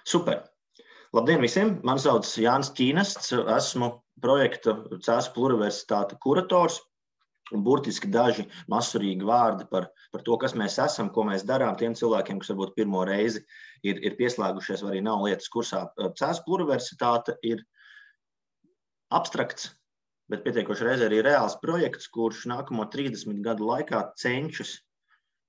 Super! Labdien visiem! Mani sauc Jānis Ķīnests, esmu projekta Cēsu Pluruniversitāte kurators. Un burtiski daži masurīgi vārdi par to, kas mēs esam, ko mēs darām tiem cilvēkiem, kas varbūt pirmo reizi ir pieslēgušies vai arī nav lietas kursā. Cēsu Pluruniversitāte ir abstrakts, bet pietiekoši reizē arī reāls projekts, kurš nākamo 30 gadu laikā cenšas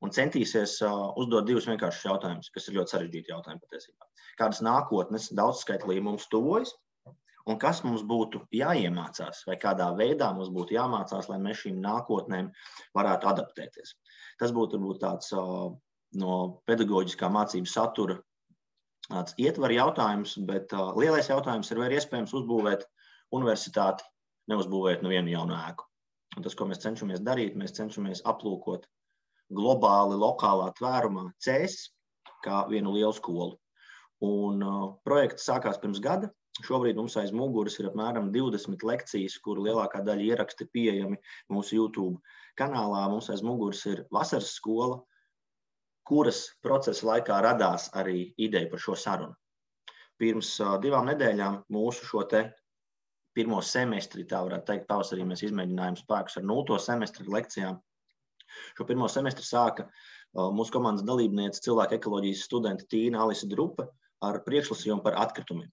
un centīsies uzdot divus vienkāršus jautājumus, kas ir ļoti sarežģīti jautājumi patiesībā. Kādas nākotnes daudzskaitlī mums tuvojas un kas mums būtu jāiemācās vai kādā veidā mums būtu jāmācās, lai mēs šīm nākotnēm varētu adaptēties. Tas būtu varbūt tāds no pedagoģiskā mācības satura tāds ietver jautājums, bet lielais jautājums ir, vai ir iespējams uzbūvēt universitāti, neuzbūvēt vienu jaunu ēku. Un tas, ko mēs cenšamies darīt, mēs cenšamies aplūkot globāli, lokālā tvērumā CES kā vienu lielu skolu. Un projekts sākās pirms gada. Šobrīd mums aiz muguras ir apmēram 20 lekcijas, kuru lielākā daļa ieraksti pieejami mūsu YouTube kanālā. Mums aiz muguras ir vasaras skola, kuras procesa laikā radās arī ideja par šo sarunu. Pirms 2 nedēļām mūsu šo te pirmo semestri, tā varētu teikt, pavasarī mēs izmēģinājām spēkus ar 0. semestri lekcijām. Šo pirmo semestri sāka mūsu komandas dalībniece, cilvēku ekoloģijas studente Tīna Alise Drupa ar priekšlasījumu par atkritumiem.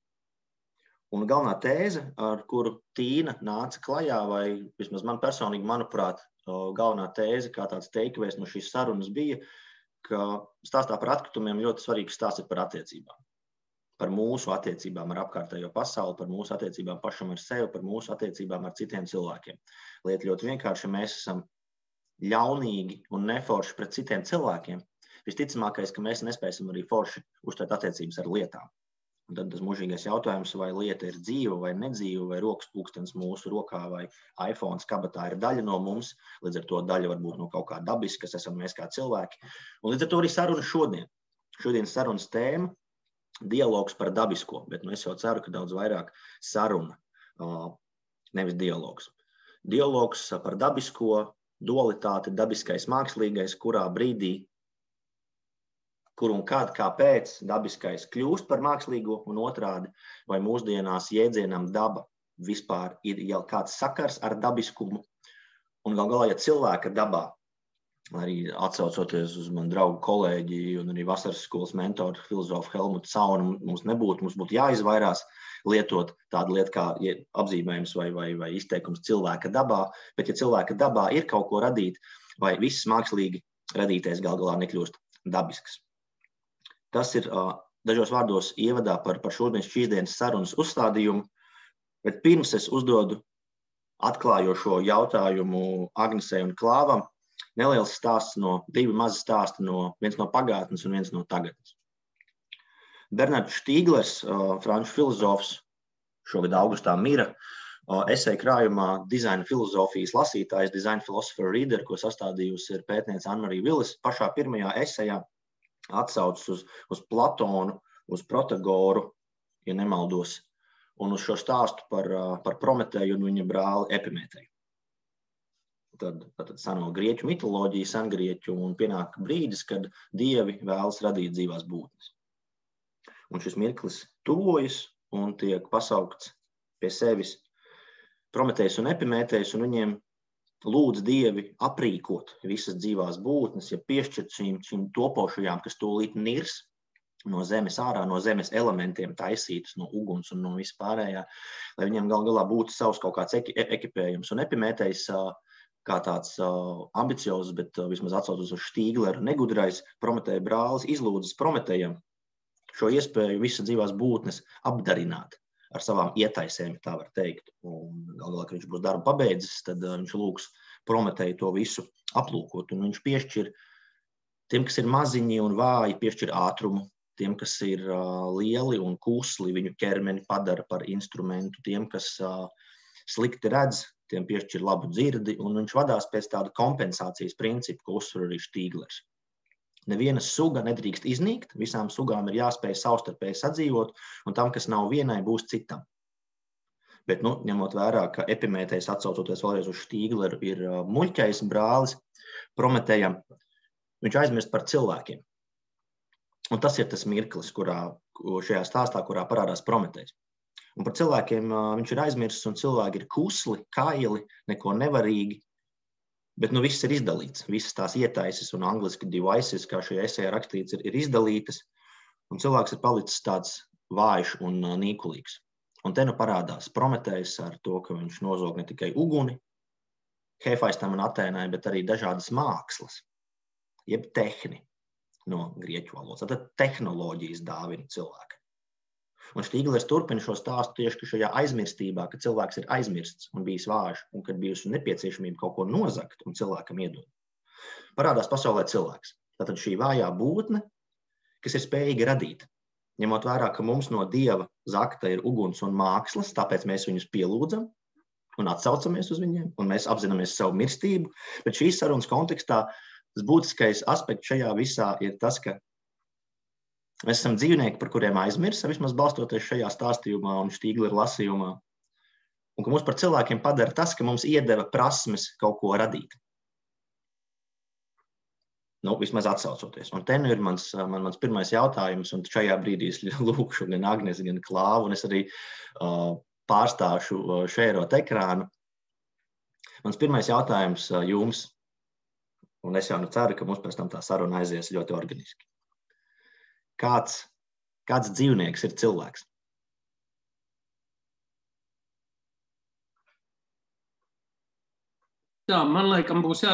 Un galvenā tēze, ar kuru Tīna nāca klajā, vai vismaz man personīgi, manuprāt, galvenā tēze, kā tāds takeaways no šīs sarunas bija, ka stāstā par atkritumiem ļoti svarīgs stāsts ir par attiecībām. Par mūsu attiecībām ar apkārtējo pasauli, par mūsu attiecībām pašam ar sevi, par mūsu attiecībām ar citiem cilvēkiem. Lieta ļoti vienkārši, mēs esam ļaunīgi un neforši pret citiem cilvēkiem. Visticamākais, ka mēs nespēsim arī forši uzturēt attiecības ar lietām. Un tad tas mūžīgais jautājums, vai lieta ir dzīva vai nedzīva, vai rokas pulkstenis mūsu rokā, vai iPhone kabatā ir daļa no mums, līdz ar to daļa varbūt no kaut kā dabiska, kas esam mēs kā cilvēki. Un līdz ar to arī saruna šodien. Šodienas sarunas tēma – dialogs par dabisko, bet es jau ceru, ka daudz vairāk saruna, nevis dialogs. Dialogs par dabisko, dualitāte, dabiskais, mākslīgais, kurā brīdī, kur un kad, kāpēc dabiskais kļūst par mākslīgo un otrādi, vai mūsdienās jēdzienam daba vispār ir jau kāds sakars ar dabiskumu. Un galā, ja cilvēka dabā, arī atsaucoties uz manu draugu kolēģi un arī vasaras skolas mentoru filozofu Helmutu Saunu, mums būtu jāizvairās lietot tādu lietu kā apzīmējums vai izteikums cilvēka dabā, bet ja cilvēka dabā ir kaut ko radīt, vai viss mākslīgi radītais galā nekļūst dabisks. Tas ir dažos vārdos ievadā par šīs dienas sarunas uzstādījumu, bet pirms es uzdodu atklājošo jautājumu Agnesei un Klāvam, neliels stāsts divi mazi stāsti, viens no pagātnes un viens no tagadnes. Bernards Štīglers, franču filozofs, šogad augustā mira, esej krājumā dizaina filozofijas lasītājs, Design Philosopher Reader, ko sastādījusi ir pētniece Anne-Marie Willis, pašā pirmajā esejā atsaucas uz Platonu, uz Protagoru, ja nemaldos, un uz šo stāstu par Prometēju un viņa brāli Epimēteju. Tad seno grieķu mitoloģija, sengrieķu, un pienāk brīdis, kad dievi vēlas radīt dzīvās būtnes. Un šis mirklis tuvojas un tiek pasaukts pie sevis Prometējs un Epimētejs, un viņiem lūdz dievi aprīkot visas dzīvās būtnes, ja piešķirt šīm topošajām, kas tūlīt nirs no zemes ārā, no zemes elementiem taisītas, no uguns un no vispārējā, lai viņiem galā būtu savs kaut kāds ekipējums. Un Epimētejs, kā tāds ambiciozs, bet vismaz atsaucas uz Štīgleru negudrais Prometēja brālis, izlūdzas Prometējam šo iespēju visas dzīvās būtnes apdarināt ar savām ietaisēm, tā var teikt. Un galā, kad viņš būs darbu pabeidzis, tad viņš lūgs Prometēju to visu aplūkot. Un viņš piešķir tiem, kas ir maziņi un vāji, piešķir ātrumu, tiem, kas ir lieli un kusli, viņu ķermeni padara par instrumentu, tiem, kas slikti redz, tiem piešķir labu dzirdi, un viņš vadās pēc tāda kompensācijas principa, ko uzsver arī Štīglers. Neviena suga nedrīkst iznīkt, visām sugām ir jāspēj savstarpēji sadzīvot, un tam, kas nav vienai, būs citam. Bet, ņemot vērā, ka Epimētejs, atsaucoties vēlreiz uz Štīgleru, ir muļķais brālis Prometējam, viņš aizmirst par cilvēkiem. Un tas ir tas mirklis, kurā šajā stāstā, kurā parādās Prometejs. Un par cilvēkiem viņš ir aizmirsis, un cilvēki ir kusli, kaili, neko nevarīgi, bet viss ir izdalīts. Visas tās ietaises un angliski devices, kā šajā esejā rakstīts, ir izdalītas, un cilvēks ir palicis tāds vājš un nīkulīgs. Un te parādās Prometejs ar to, ka viņš nozog ne tikai uguni, Hefajstam un Atēnai, bet arī dažādas mākslas, jeb tehni no grieķu valodas. Tad tehnoloģijas dāvina cilvēku. Un Štīglers turpina šo stāstu tieši ka šajā aizmirstībā, ka cilvēks ir aizmirsts un bijis vājš, un kad bijusi nepieciešamība kaut ko nozagt un cilvēkam iedot. Parādās pasaulē cilvēks. Tātad šī vājā būtne, kas ir spējīga radīt. Ņemot vērā, ka mums no Dieva zakta ir uguns un mākslas, tāpēc mēs viņus pielūdzam un atsaucamies uz viņiem, un mēs apzināmies savu mirstību, bet šīs sarunas kontekstā tas būtiskais aspekts šajā visā ir tas, ka mēs esam dzīvnieki, par kuriem aizmirsa, vismaz balstoties šajā stāstījumā un Štīglera lasījumā, un ka mūs par cilvēkiem padara tas, ka mums iedeva prasmes kaut ko radīt. Vismaz atsaucoties. Un te ir mans pirmais jautājums, un šajā brīdī es lūkšu gan Agnesi, gan Klāvu, un es arī pārstāšu šērot ekrānu. Mans pirmais jautājums jums, un es jau ceru, ka mums pēc tam tā saruna aizies ļoti organiski. Kāds dzīvnieks ir cilvēks? Tā, man laikam būs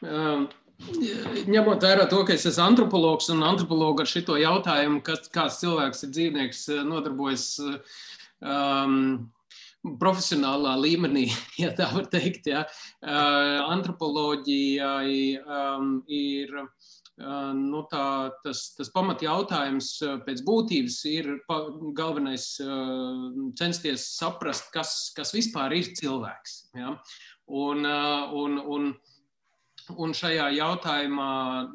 ņemot vērā to, ka es esmu antropologs un antropologi ar šito jautājumu, kāds cilvēks ir dzīvnieks, nodarbojas profesionālā līmenī, ja tā var teikt. Ja. Antropoloģijai ir tas pamatjautājums pēc būtības ir galvenais censties saprast, kas vispār ir cilvēks. Ja. Un šajā jautājumā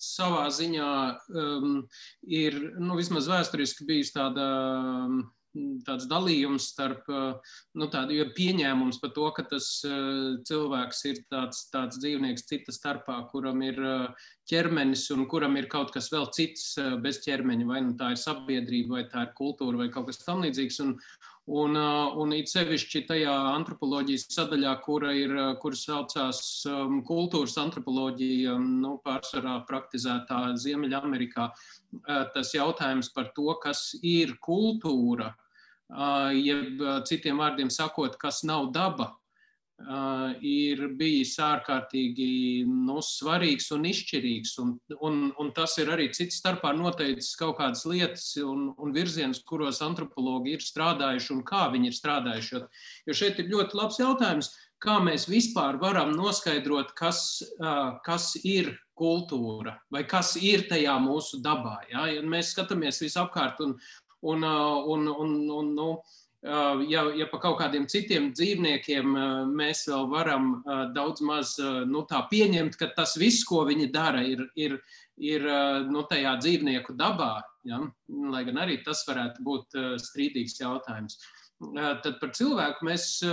savā ziņā ir vismaz vēsturiski bijis tāds dalījums starp tādu pieņēmums par to, ka tas cilvēks ir tāds dzīvnieks cita starpā, kuram ir ķermenis un kuram ir kaut kas vēl cits bez ķermeņa, vai tā ir sabiedrība, vai tā ir kultūra, vai kaut kas tam līdzīgs. Un it sevišķi tajā antropoloģijas sadaļā, kur saucās kultūras antropoloģija, pārsvarā praktizētā Ziemeļamerikā, tas jautājums par to, kas ir kultūra, jeb citiem vārdiem sakot, kas nav daba, ir bijis ārkārtīgi svarīgs un izšķirīgs. Un tas ir arī cits starpā noteicis kaut kādas lietas un virzienus, kuros antropologi ir strādājuši un kā viņi ir strādājuši. Jo šeit ir ļoti labs jautājums, kā mēs vispār varam noskaidrot, kas ir kultūra vai kas ir tajā mūsu dabā. Ja? Ja mēs skatāmies visapkārt ja pa kaut kādiem citiem dzīvniekiem mēs vēl varam daudz maz tā pieņemt, ka tas viss, ko viņi dara, ir tajā dzīvnieku dabā, ja? Lai gan arī tas varētu būt strīdīgs jautājums. Tad par cilvēku mēs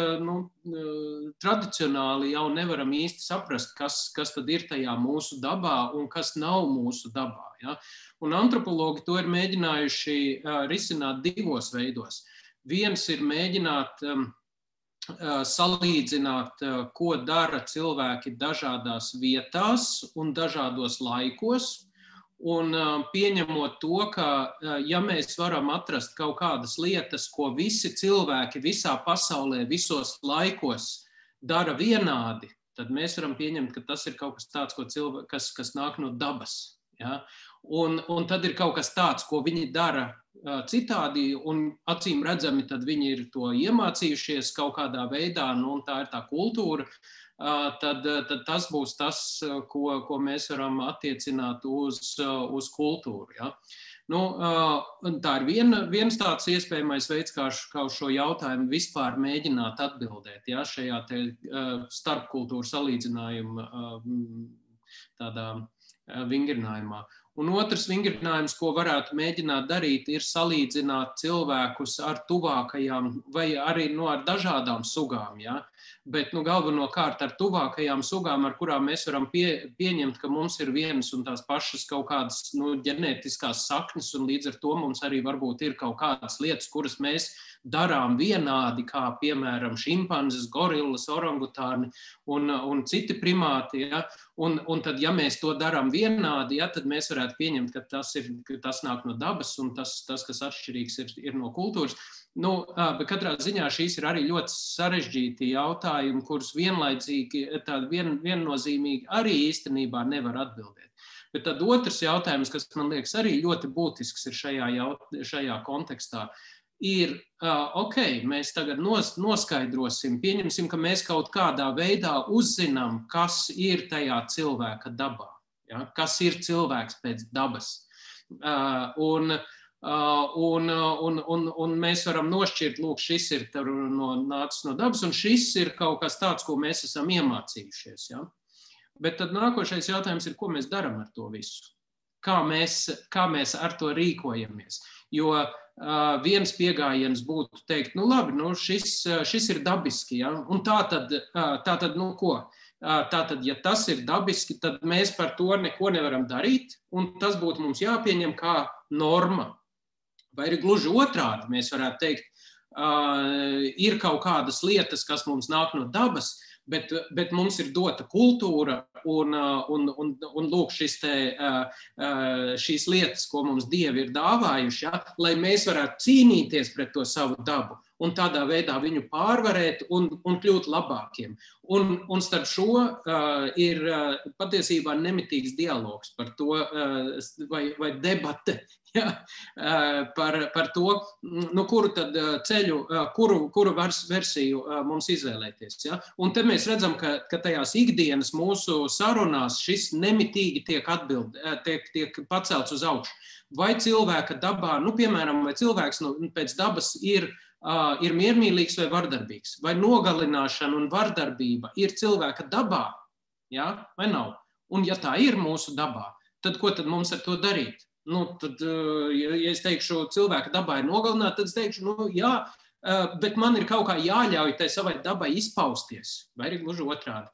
tradicionāli jau nevaram īsti saprast, kas tad ir tajā mūsu dabā un kas nav mūsu dabā. Ja? Un antropologi to ir mēģinājuši risināt divos veidos. Viens ir mēģināt salīdzināt, ko dara cilvēki dažādās vietās un dažādos laikos, un pieņemot to, ka ja mēs varam atrast kaut kādas lietas, ko visi cilvēki visā pasaulē, visos laikos dara vienādi, tad mēs varam pieņemt, ka tas ir kaut kas tāds, kas nāk no dabas. Ja? Un tad ir kaut kas tāds, ko viņi dara citādi, un acīm redzami, tad viņi ir to iemācījušies kaut kādā veidā, un tā ir tā kultūra, tad tas būs tas, ko mēs varam attiecināt uz kultūru. Ja? Tā ir viens tāds iespējamais veids, kā uz šo jautājumu vispār mēģināt atbildēt, ja? Šajā te starpkultūru salīdzinājuma tādā vingrinājumā. Un otrs vingrinājums, ko varētu mēģināt darīt, ir salīdzināt cilvēkus ar tuvākajām vai arī ar dažādām sugām. Ja? Bet galvenokārt ar tuvākajām sugām, ar kurām mēs varam pieņemt, ka mums ir vienas un tās pašas kaut kādas ģenētiskās saknes, un līdz ar to mums arī varbūt ir kaut kādas lietas, kuras mēs darām vienādi, kā piemēram šimpanzes, gorillas, orangutāni un citi primāti. Ja? Un tad, ja mēs to darām vienādi, ja, tad mēs varētu pieņemt, ka tas nāk no dabas un tas kas atšķirīgs, ir no kultūras. Bet katrā ziņā šīs ir arī ļoti sarežģīti jautājumi, kurus vienlaicīgi, viennozīmīgi arī īstenībā nevar atbildēt. Bet tad otrs jautājums, kas man liekas arī ļoti būtisks ir šajā kontekstā, ir, mēs tagad noskaidrosim, pieņemsim, ka mēs kaut kādā veidā uzzinām, kas ir tajā cilvēka dabā, ja? Kas ir cilvēks pēc dabas. Un mēs varam nošķirt, lūk, šis ir nācis no dabas, un šis ir kaut kas tāds, ko mēs esam iemācījušies. Ja? Bet tad nākošais jautājums ir, ko mēs darām ar to visu? Kā mēs ar to rīkojamies? Jo viens piegājiens būtu teikt, labi, šis ir dabiski, ja? Un tā tad, ko? Tātad, ja tas ir dabiski, tad mēs par to neko nevaram darīt, un tas būtu mums jāpieņem kā norma. Vai ir gluži otrādi, mēs varētu teikt, ir kaut kādas lietas, kas mums nāk no dabas, bet mums ir dota kultūra un lūk šīs lietas, ko mums Dievi ir dāvājuši, ja, lai mēs varētu cīnīties pret to savu dabu un tādā veidā viņu pārvarēt un kļūt labākiem. Un starp šo ir patiesībā nemitīgs dialogs par to, vai debate, ja, par to, kuru tad ceļu, kuru versiju mums izvēlēties. Ja. Un te mēs redzam, ka tajās ikdienas mūsu sarunās šis nemitīgi tiek pacelts uz augšu. Vai cilvēka dabā, piemēram, vai cilvēks pēc dabas ir miermīlīgs vai vardarbīgs, vai nogalināšana un vardarbība ir cilvēka dabā, ja, vai nav? Un ja tā ir mūsu dabā, tad ko tad mums ar to darīt? Tad, ja es teikšu, cilvēka dabā ir nogalināt, tad es teikšu, jā, bet man ir kaut kā jāļauj tai savai dabai izpausties, vai ir gluži otrādi.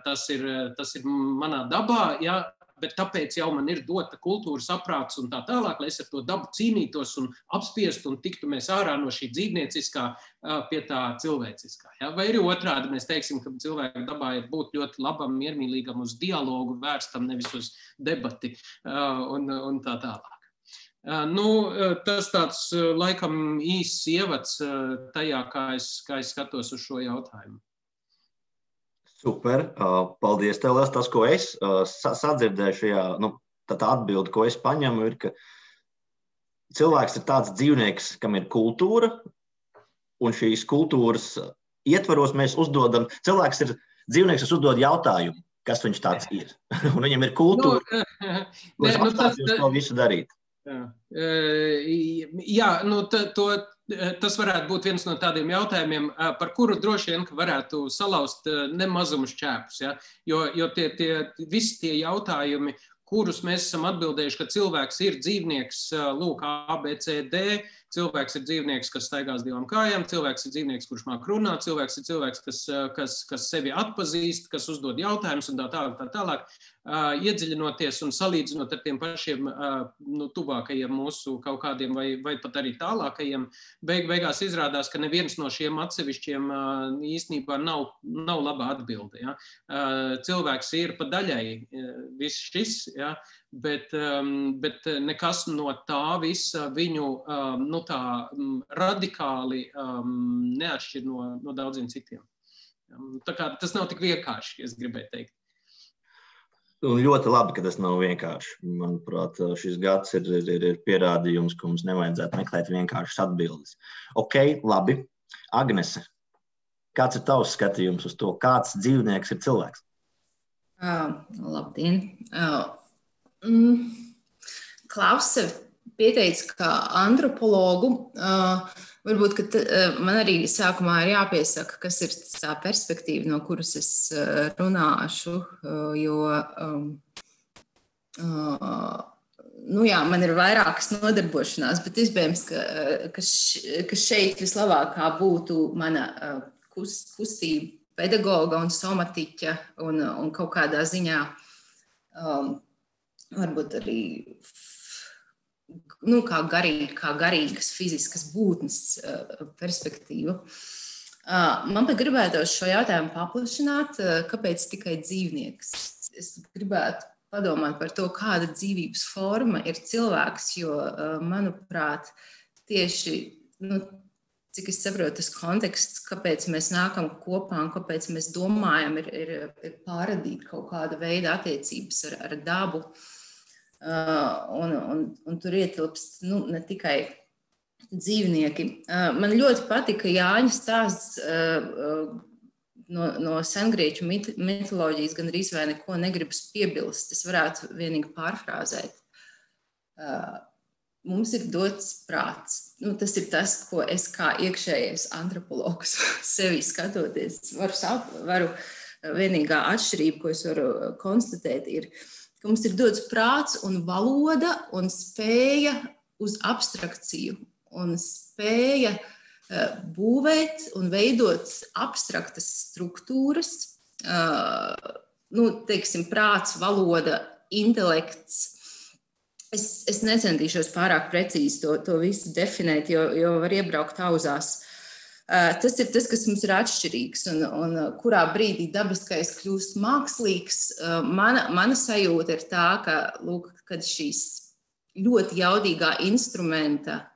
Tas ir manā dabā, ja, bet tāpēc jau man ir dota kultūras aprāts un tā tālāk, lai es ar to dabu cīnītos un apspiestu un tiktu mēs ārā no šī dzīvnieciskā pie tā cilvēciskā. Ja? Vai arī otrādi mēs teiksim, ka cilvēka dabā ir būt ļoti labam, miermīlīgam, uz dialogu vērstam, nevis uz debati un tā tālāk. Tas tāds laikam īsts ievads tajā, kā es skatos uz šo jautājumu. Super, paldies tev, Liels. Tas, ko es sadzirdēju šajā, tā atbilde, ko es paņemu, ir, ka cilvēks ir tāds dzīvnieks, kam ir kultūra, un šīs kultūras ietvaros mēs uzdodam, cilvēks ir dzīvnieks, kas uzdod jautājumu, kas viņš tāds ir. Un viņam ir kultūra, kurš apstāties to visu darīt. Jā, tas varētu būt viens no tādiem jautājumiem, par kuru droši vien varētu salauzt nemazumus šķēpus. Ja? Jo visi tie jautājumi, kurus mēs esam atbildējuši, ka cilvēks ir dzīvnieks, lūk, A, B, C, D, cilvēks ir dzīvnieks, kas staigās divām kājām, cilvēks ir dzīvnieks, kurš māk runāt, cilvēks ir cilvēks, kas sevi atpazīst, kas uzdod jautājumus un tā tālāk. Iedziļinoties un salīdzinot ar tiem pašiem tuvākajiem mūsu kaut kādiem vai pat arī tālākajiem, beigās izrādās, ka neviens no šiem atsevišķiem īstenībā nav laba atbilde. Ja? Cilvēks ir pa daļai viss šis, ja? bet nekas no tā visa viņu tā radikāli neatšķir no daudziem citiem. Tā kā tas nav tik vienkārši, es gribēju teikt. Un ļoti labi, ka tas nav vienkārši. Manuprāt, šis gads ir pierādījums, ka mums nevajadzētu meklēt vienkāršas atbildes. Ok, labi. Agnese, kāds ir tavs skatījums uz to, kāds dzīvnieks ir cilvēks? Labdien. Klaus sev pieteica kā antropologu. Varbūt, ka man arī sākumā ir jāpiesaka, kas ir tā perspektīva, no kuras es runāšu, jo Nu jā, man ir vairākas nodarbošanās, bet iespējams, ka šeit vislabākā būtu mana kustība pedagoga un somatiķa un kaut kādā ziņā varbūt arī kā garīgas fiziskas būtnes perspektīva. Man pat gribētos šo jautājumu paplašināt, kāpēc tikai dzīvnieks. Es gribētu padomāt par to, kāda dzīvības forma ir cilvēks, jo, manuprāt, tieši, cik es saprotu, tas konteksts, kāpēc mēs nākam kopā un kāpēc mēs domājam, ir pārradīt kaut kāda veida attiecības ar dabu. Un tur ietilpst ne tikai dzīvnieki. Man ļoti patika Jāņa stāsts no sengrieķu mitoloģijas, gan arī vai neko negribas piebilst. Es varētu vienīgi pārfrāzēt. Mums ir dots prāts. Tas ir tas, ko es kā iekšējais antropologs sevi skatoties varu vienīgā atšķirība, ko es varu konstatēt, ir, ka mums ir dots prāts un valoda un spēja uz abstrakciju un spēja būvēt un veidot abstraktas struktūras, teiksim, prāts, valoda, intelekts. Es necentīšos pārāk precīzi to visu definēt, jo var iebraukt auzās. Tas ir tas, kas mums ir atšķirīgs un kurā brīdī dabiskais kļūst mākslīgs. Mana sajūta ir tā, kad šīs ļoti jaudīgā instrumenta,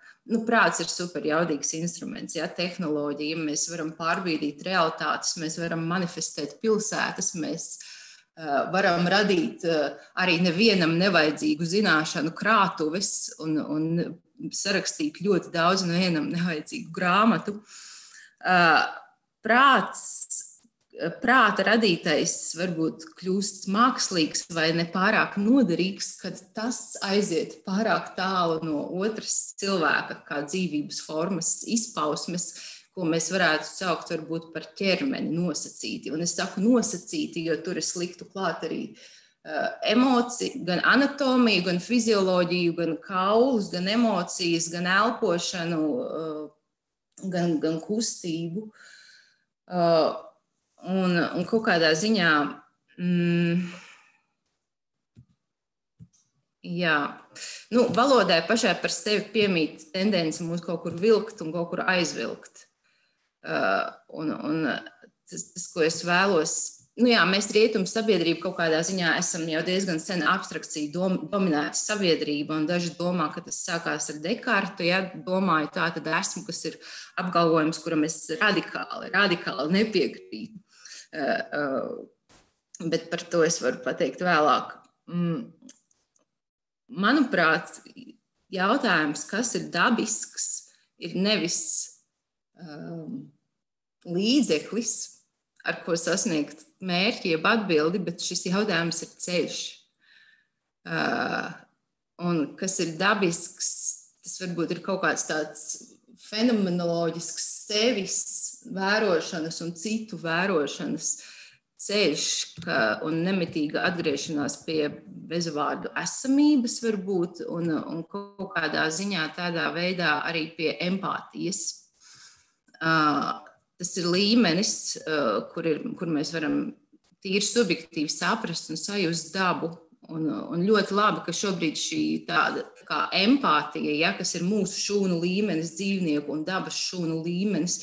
prāts ir super jaudīgs instruments, tehnoloģija, mēs varam pārbīdīt realitātes, mēs varam manifestēt pilsētas, mēs varam radīt arī nevienam nevajadzīgu zināšanu krātuves un sarakstīt ļoti daudz nevienam nevajadzīgu grāmatu. Prāta radītais varbūt kļūst mākslīgs vai nepārāk noderīgs, kad tas aiziet pārāk tālu no otras cilvēka kā dzīvības formas izpausmes, ko mēs varētu saukt varbūt par ķermeni nosacīti. Un es saku nosacīti, jo tur es liktu klāt arī emociju, gan anatomiju, gan fizioloģiju, gan kaulus, gan emocijas, gan elpošanu, gan kustību. Un kaut kādā ziņā, valodai pašai par sevi piemīt tendence mūs kaut kur vilkt un kaut kur aizvilkt. Un tas, ko es vēlos, mēs rietumu sabiedrību kaut kādā ziņā esam jau diezgan sen abstrakciju dominēta sabiedrība, un daži domā, ka tas sākās ar Dekartu, domāju tā tad esmu, kas ir apgalvojums, kuram es radikāli nepiekrītu. Bet par to es varu pateikt vēlāk. Manuprāt, jautājums, kas ir dabisks, ir nevis līdzeklis, ar ko sasniegt mērķi, jeb atbildi, bet šis jautājums ir ceļš. Un kas ir dabisks, tas varbūt ir kaut kāds tāds fenomenoloģisks sevis vērošanas un citu vērošanas ceļš un nemitīga atgriešanās pie bezvārdu esamības varbūt un kaut kādā ziņā tādā veidā arī pie empātijas. Tas ir līmenis, kur mēs varam tīri subjektīvi saprast un sajust dabu. Un ļoti labi, ka šobrīd šī tāda kā empātija, kas ir mūsu šūnu līmenis, dzīvnieku un dabas šūnu līmenis,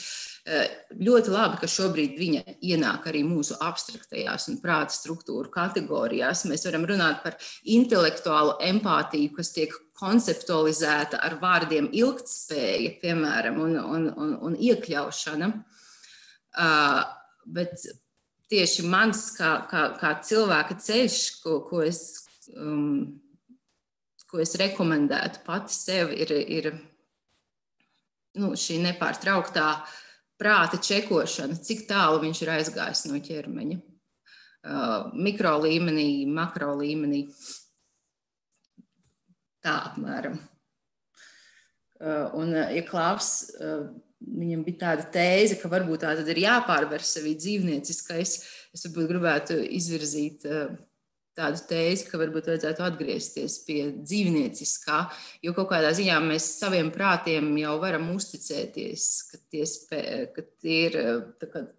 ļoti labi, ka šobrīd viņa ienāk arī mūsu abstraktajās un prāta struktūru kategorijās. Mēs varam runāt par intelektuālu empātiju, kas tiek konceptualizēta ar vārdiem ilgtspēja, piemēram, un iekļaušana. Bet tieši mans kā cilvēka ceļš, ko es rekomendētu pati sev, ir šī nepārtrauktā prāta čekošana, cik tālu viņš ir aizgājis no ķermeņa. Mikro līmenī, makro līmenī. Tā apmēram. Un, ja Klaus, viņam bija tāda tēze, ka varbūt tā tad ir jāpārver sevī dzīvnieciskais, es varbūt gribētu izvirzīt tādu tēzi, ka varbūt vajadzētu atgriezties pie dzīvnieciskā, jo kaut kādā ziņā mēs saviem prātiem jau varam uzticēties, ka tie ir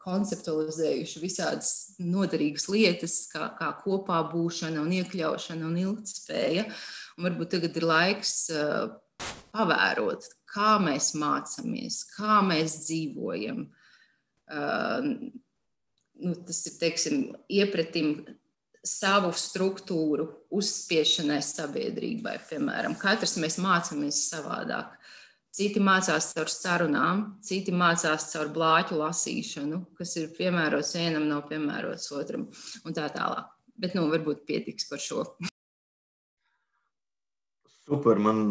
konceptualizējuši visādas noderīgas lietas, kā kopā būšana un iekļaušana un ilgtspēja. Un varbūt tagad ir laiks pavērot, kā mēs mācāmies, kā mēs dzīvojam. Tas ir, teiksim, iepratim savu struktūru uzspiešanai sabiedrībai, piemēram. Katrs mēs mācāmies savādāk. Citi mācās caur sarunām, citi mācās caur blāķu lasīšanu, kas ir piemērots vienam, nav piemērots otram un tā tālāk. Bet, varbūt pietiks par šo. Super, man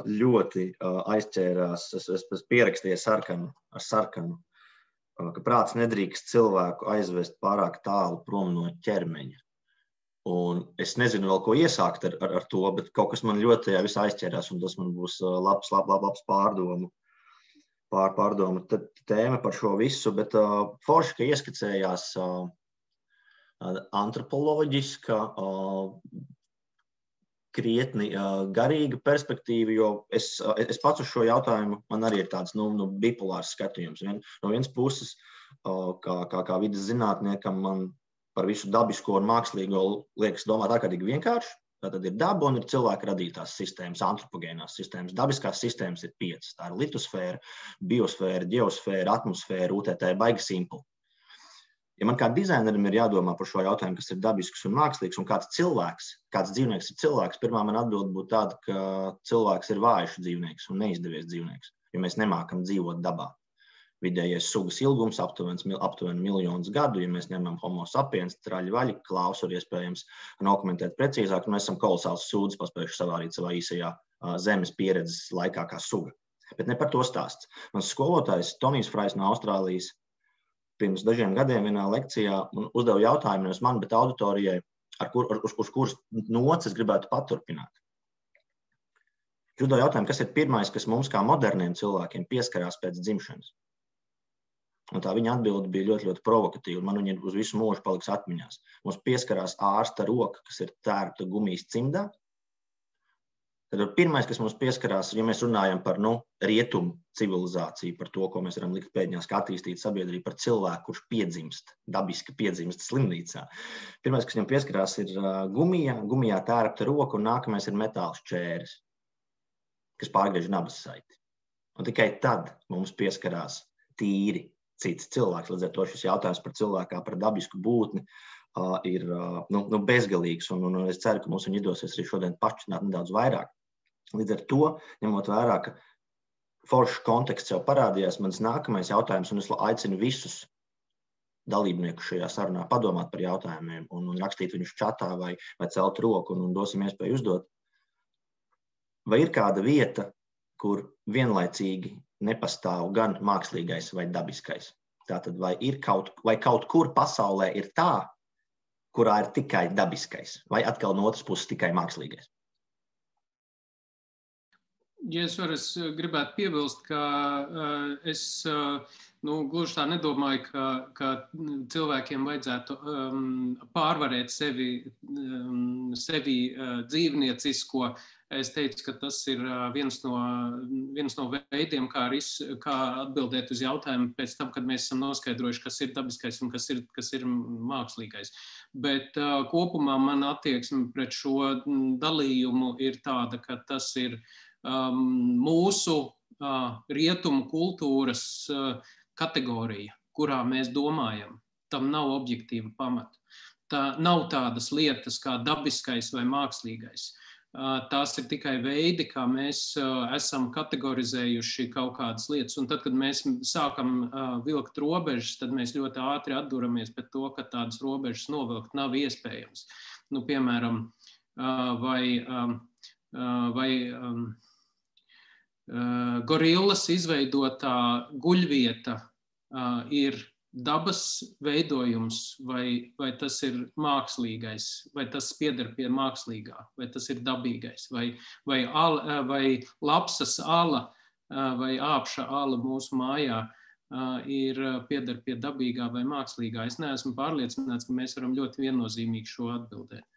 ļoti aizķērās, es pierakstīju ar sarkanu, ka prāts nedrīkst cilvēku aizvest pārāk tālu prom no ķermeņa. Un es nezinu vēl, ko iesākt ar to, bet kaut kas man ļoti visā aizķērās, un tas man būs labs pārdomu tēma par šo visu, bet forši, ka ieskicējās antropoloģiska, krietni garīga perspektīva, jo es pats uz šo jautājumu, man arī ir tāds bipolārs skatījums. No vienas puses, kā vides zinātniekam, man par visu dabisko un mākslīgo liekas domāt ārkārtīgi vienkārši. Tātad ir daba un ir cilvēka radītās sistēmas, antropogēnās sistēmas. Dabiskās sistēmas ir 5. Tā ir litosfēra, biosfēra, geosfēra, atmosfēra, UTT, baigi simpli. Ja man kā dizainerim ir jādomā par šo jautājumu, kas ir dabisks un mākslīgs, un kāds dzīvnieks ir cilvēks, pirmā man atbilde būtu tāda, ka cilvēks ir vājš dzīvnieks un neizdevies dzīvnieks, jo mēs nemākam dzīvot dabā. Vidējais sugas ilgums aptuveni 1 miljonus gadu, ja mēs ņemam homo sapiens, traļi vaļi, klausuri iespējams dokumentēt precīzāk, un mēs esam kolosāls sūdzes paspējuši savārīt savā īsajā zemes pieredzes laikā kā suga. Bet ne par to stāsts. Mans skolotājs Tonijs Frais no Austrālijas pirms dažiem gadiem vienā lekcijā uzdeva jautājumu nevis man, bet auditorijai, uz kuras nocis gribētu paturpināt. Viņš uzdeva jautājumu, kas ir pirmais, kas mums kā moderniem cilvēkiem pieskarās pēc dzimšanas. Un tā viņa atbilde bija ļoti, ļoti provokatīva, un man viņa uz visu mūžu paliks atmiņās. Mums pieskarās ārsta roka, kas ir tērpta gumijas cimdā. Tad pirmais, kas mums pieskarās, ja mēs runājam par rietumu civilizāciju, par to, ko mēs varam likt pēdiņās, kā attīstīt sabiedrību, par cilvēku, kurš piedzimst, dabiski piedzimst slimnīcā. Pirmais, kas viņam pieskarās, ir gumijā tērpta roka, un nākamais ir metāla šķēres, kas pārgriež nabas saiti. Un tikai tad mums pieskarās tīri cits cilvēks. Līdz ar to šis jautājums par cilvēku kā par dabisku būtni ir bezgalīgs, un es ceru, ka mums viņu izdosies arī šodien pašķināt nedaudz vairāk. Līdz ar to, ņemot vērā, ka foršs konteksts jau parādījās, mans nākamais jautājums, un es aicinu visus dalībniekus šajā sarunā padomāt par jautājumiem un rakstīt viņus čatā vai celt roku un dosim iespēju uzdot. Vai ir kāda vieta, kur vienlaicīgi nepastāv gan mākslīgais vai dabiskais? Tātad vai kaut kur pasaulē ir tā, kurā ir tikai dabiskais, vai atkal no otras puses tikai mākslīgais? Ja es gribētu piebilst, ka es gluži tā nedomāju, ka cilvēkiem vajadzētu pārvarēt sevi dzīvniecisko. Es teicu, ka tas ir viens no veidiem, kā atbildēt uz jautājumu pēc tam, kad mēs esam noskaidrojuši, kas ir dabiskais un kas ir mākslīgais. Bet kopumā man attieksme pret šo dalījumu ir tāda, ka tas ir mūsu rietumu kultūras kategorija, kurā mēs domājam. Tam nav objektīva pamata. Tā nav tādas lietas kā dabiskais vai mākslīgais. Tās ir tikai veidi, kā mēs esam kategorizējuši kaut kādas lietas. Un tad, kad mēs sākam vilkt robežas, tad mēs ļoti ātri atduramies pret to, ka tādas robežas novilkt nav iespējams. Piemēram, vai gorillas izveidotā guļvieta ir dabas veidojums, vai tas ir mākslīgais, vai tas pieder pie mākslīgā, vai tas ir dabīgais, vai lapsas ala vai āpša ala mūsu mājā pieder pie dabīgā vai mākslīgā. Es neesmu pārliecināts, ka mēs varam ļoti viennozīmīgi šo atbildēt.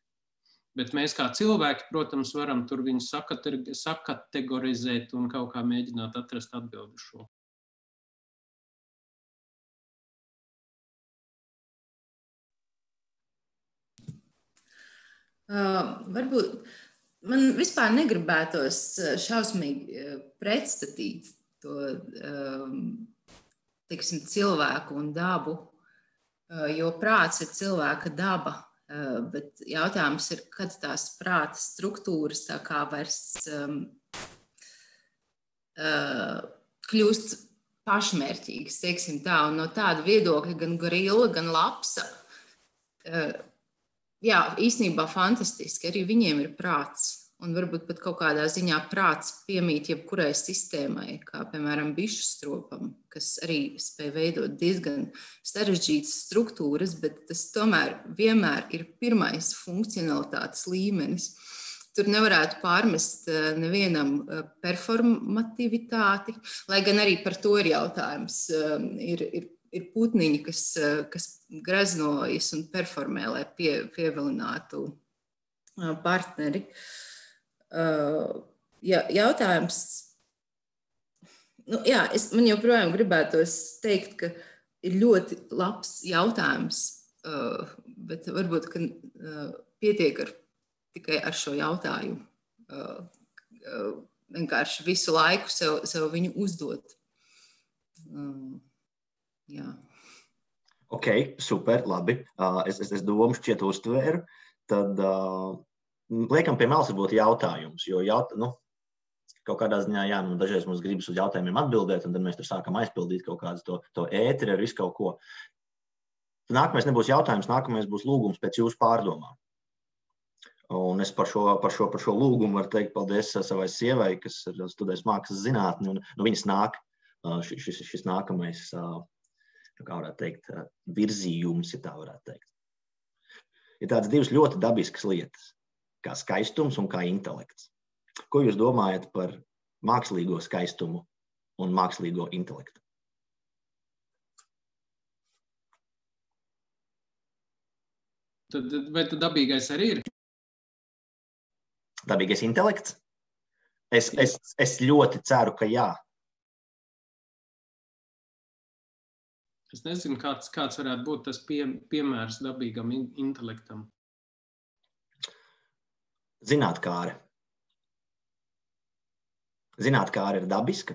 Bet mēs kā cilvēki, protams, varam tur viņus sakategorizēt un kaut kā mēģināt atrast atbildi uz šo. Varbūt man vispār negribētos šausmīgi pretstatīt to, teiksim, cilvēku un dabu, jo prāts ir cilvēka daba, bet jautājums ir, kad tās prāta struktūras tā kā vairs kļūst pašmērķīgas, teiksim tā, un no tāda viedokļa gan gorila, gan lapsa, jā, īstenībā fantastiski, arī viņiem ir prāts, un varbūt pat kaut kādā ziņā prāts piemīt jebkurai sistēmai, kā piemēram bišu stropam, kas arī spēj veidot diezgan sarežģītas struktūras, bet tas tomēr vienmēr ir pirmais funkcionalitātes līmenis. Tur nevarētu pārmest nevienam performativitāti, lai gan arī par to ir jautājums. Ir putniņi, kas greznojas un performē, lai pievilinātu partneri. Jautājums, man joprojām gribētos teikt, ka ir ļoti labs jautājums, bet varbūt, ka pietiek tikai ar šo jautājumu. Vienkārši visu laiku sev viņu uzdot. Jā. Ok, super, labi. Es domu šķiet uztvēru. Tad liekam pie malas varbūt jautājums, jo kaut kādā ziņā, dažreiz mums gribas uz jautājumiem atbildēt, un tad mēs tur sākam aizpildīt kaut kādu to ēteri ar visu kaut ko. Nākamais nebūs jautājums, nākamais būs lūgums pēc jūsu pārdomām. Un es par šo lūgumu varu teikt paldies savai sievai, kas studēs mākslas zinātni, un viņas nāk šis nākamais, kā varētu teikt, virzījums, ja tā varētu teikt. Ir tādas divas ļoti dabiskas lietas, kā skaistums un kā intelekts. Ko jūs domājat par mākslīgo skaistumu un mākslīgo intelektu? Vai tad dabīgais arī ir? Dabīgais intelekts? Es ļoti ceru, ka jā. Es nezinu, kāds varētu būt tas piemērs dabīgam intelektam. Zinātkāre. Zinātkāre ir dabiska?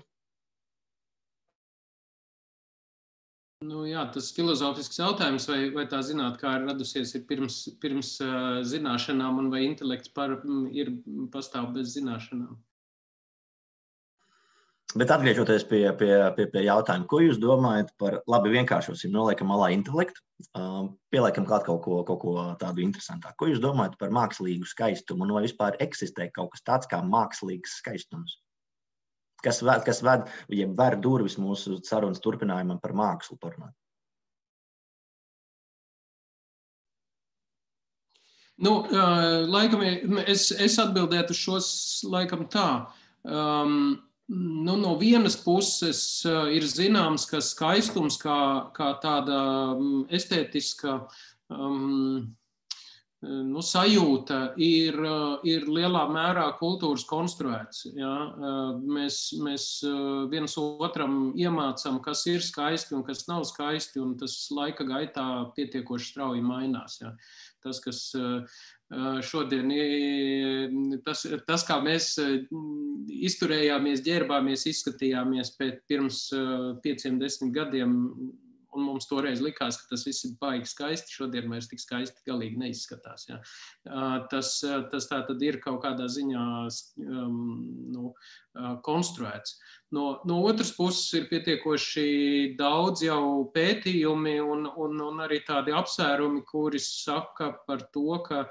Jā, tas filozofisks jautājums, vai tā zinātkāre radusies ir pirms zināšanām, un vai intelekts pastāv bez zināšanām. Bet atgriežoties pie jautājuma, ko jūs domājat par, labi, vienkāršosim, noliekam malā intelektu, pieliekam klāt kaut ko tādu interesantāku. Ko jūs domājat par mākslīgu skaistumu, un vai vispār eksistē kaut kas tāds kā mākslīgs skaistums? Kas ver durvis mūsu sarunas turpinājumam par mākslu parunāt? Laikam, es atbildētu šos laikam tā. No vienas puses ir zināms, ka skaistums kā tāda estētiska sajūta ir lielā mērā kultūras konstruēts. Ja? Mēs viens otram iemācām, kas ir skaisti un kas nav skaisti, un tas laika gaitā pietiekoši strauji mainās. Ja? Tas, kas šodien, tas, kā mēs izturējāmies, ģērbāmies, izskatījāmies pirms 5-10 gadiem, un mums toreiz likās, ka tas viss ir baigi skaisti, šodien vairs tik skaisti galīgi neizskatās. Ja. Tas tā tad ir kaut kādā ziņā konstruēts. No otras puses ir pietiekoši daudz jau pētījumi un arī tādi apsvērumi, kuri saka par to, ka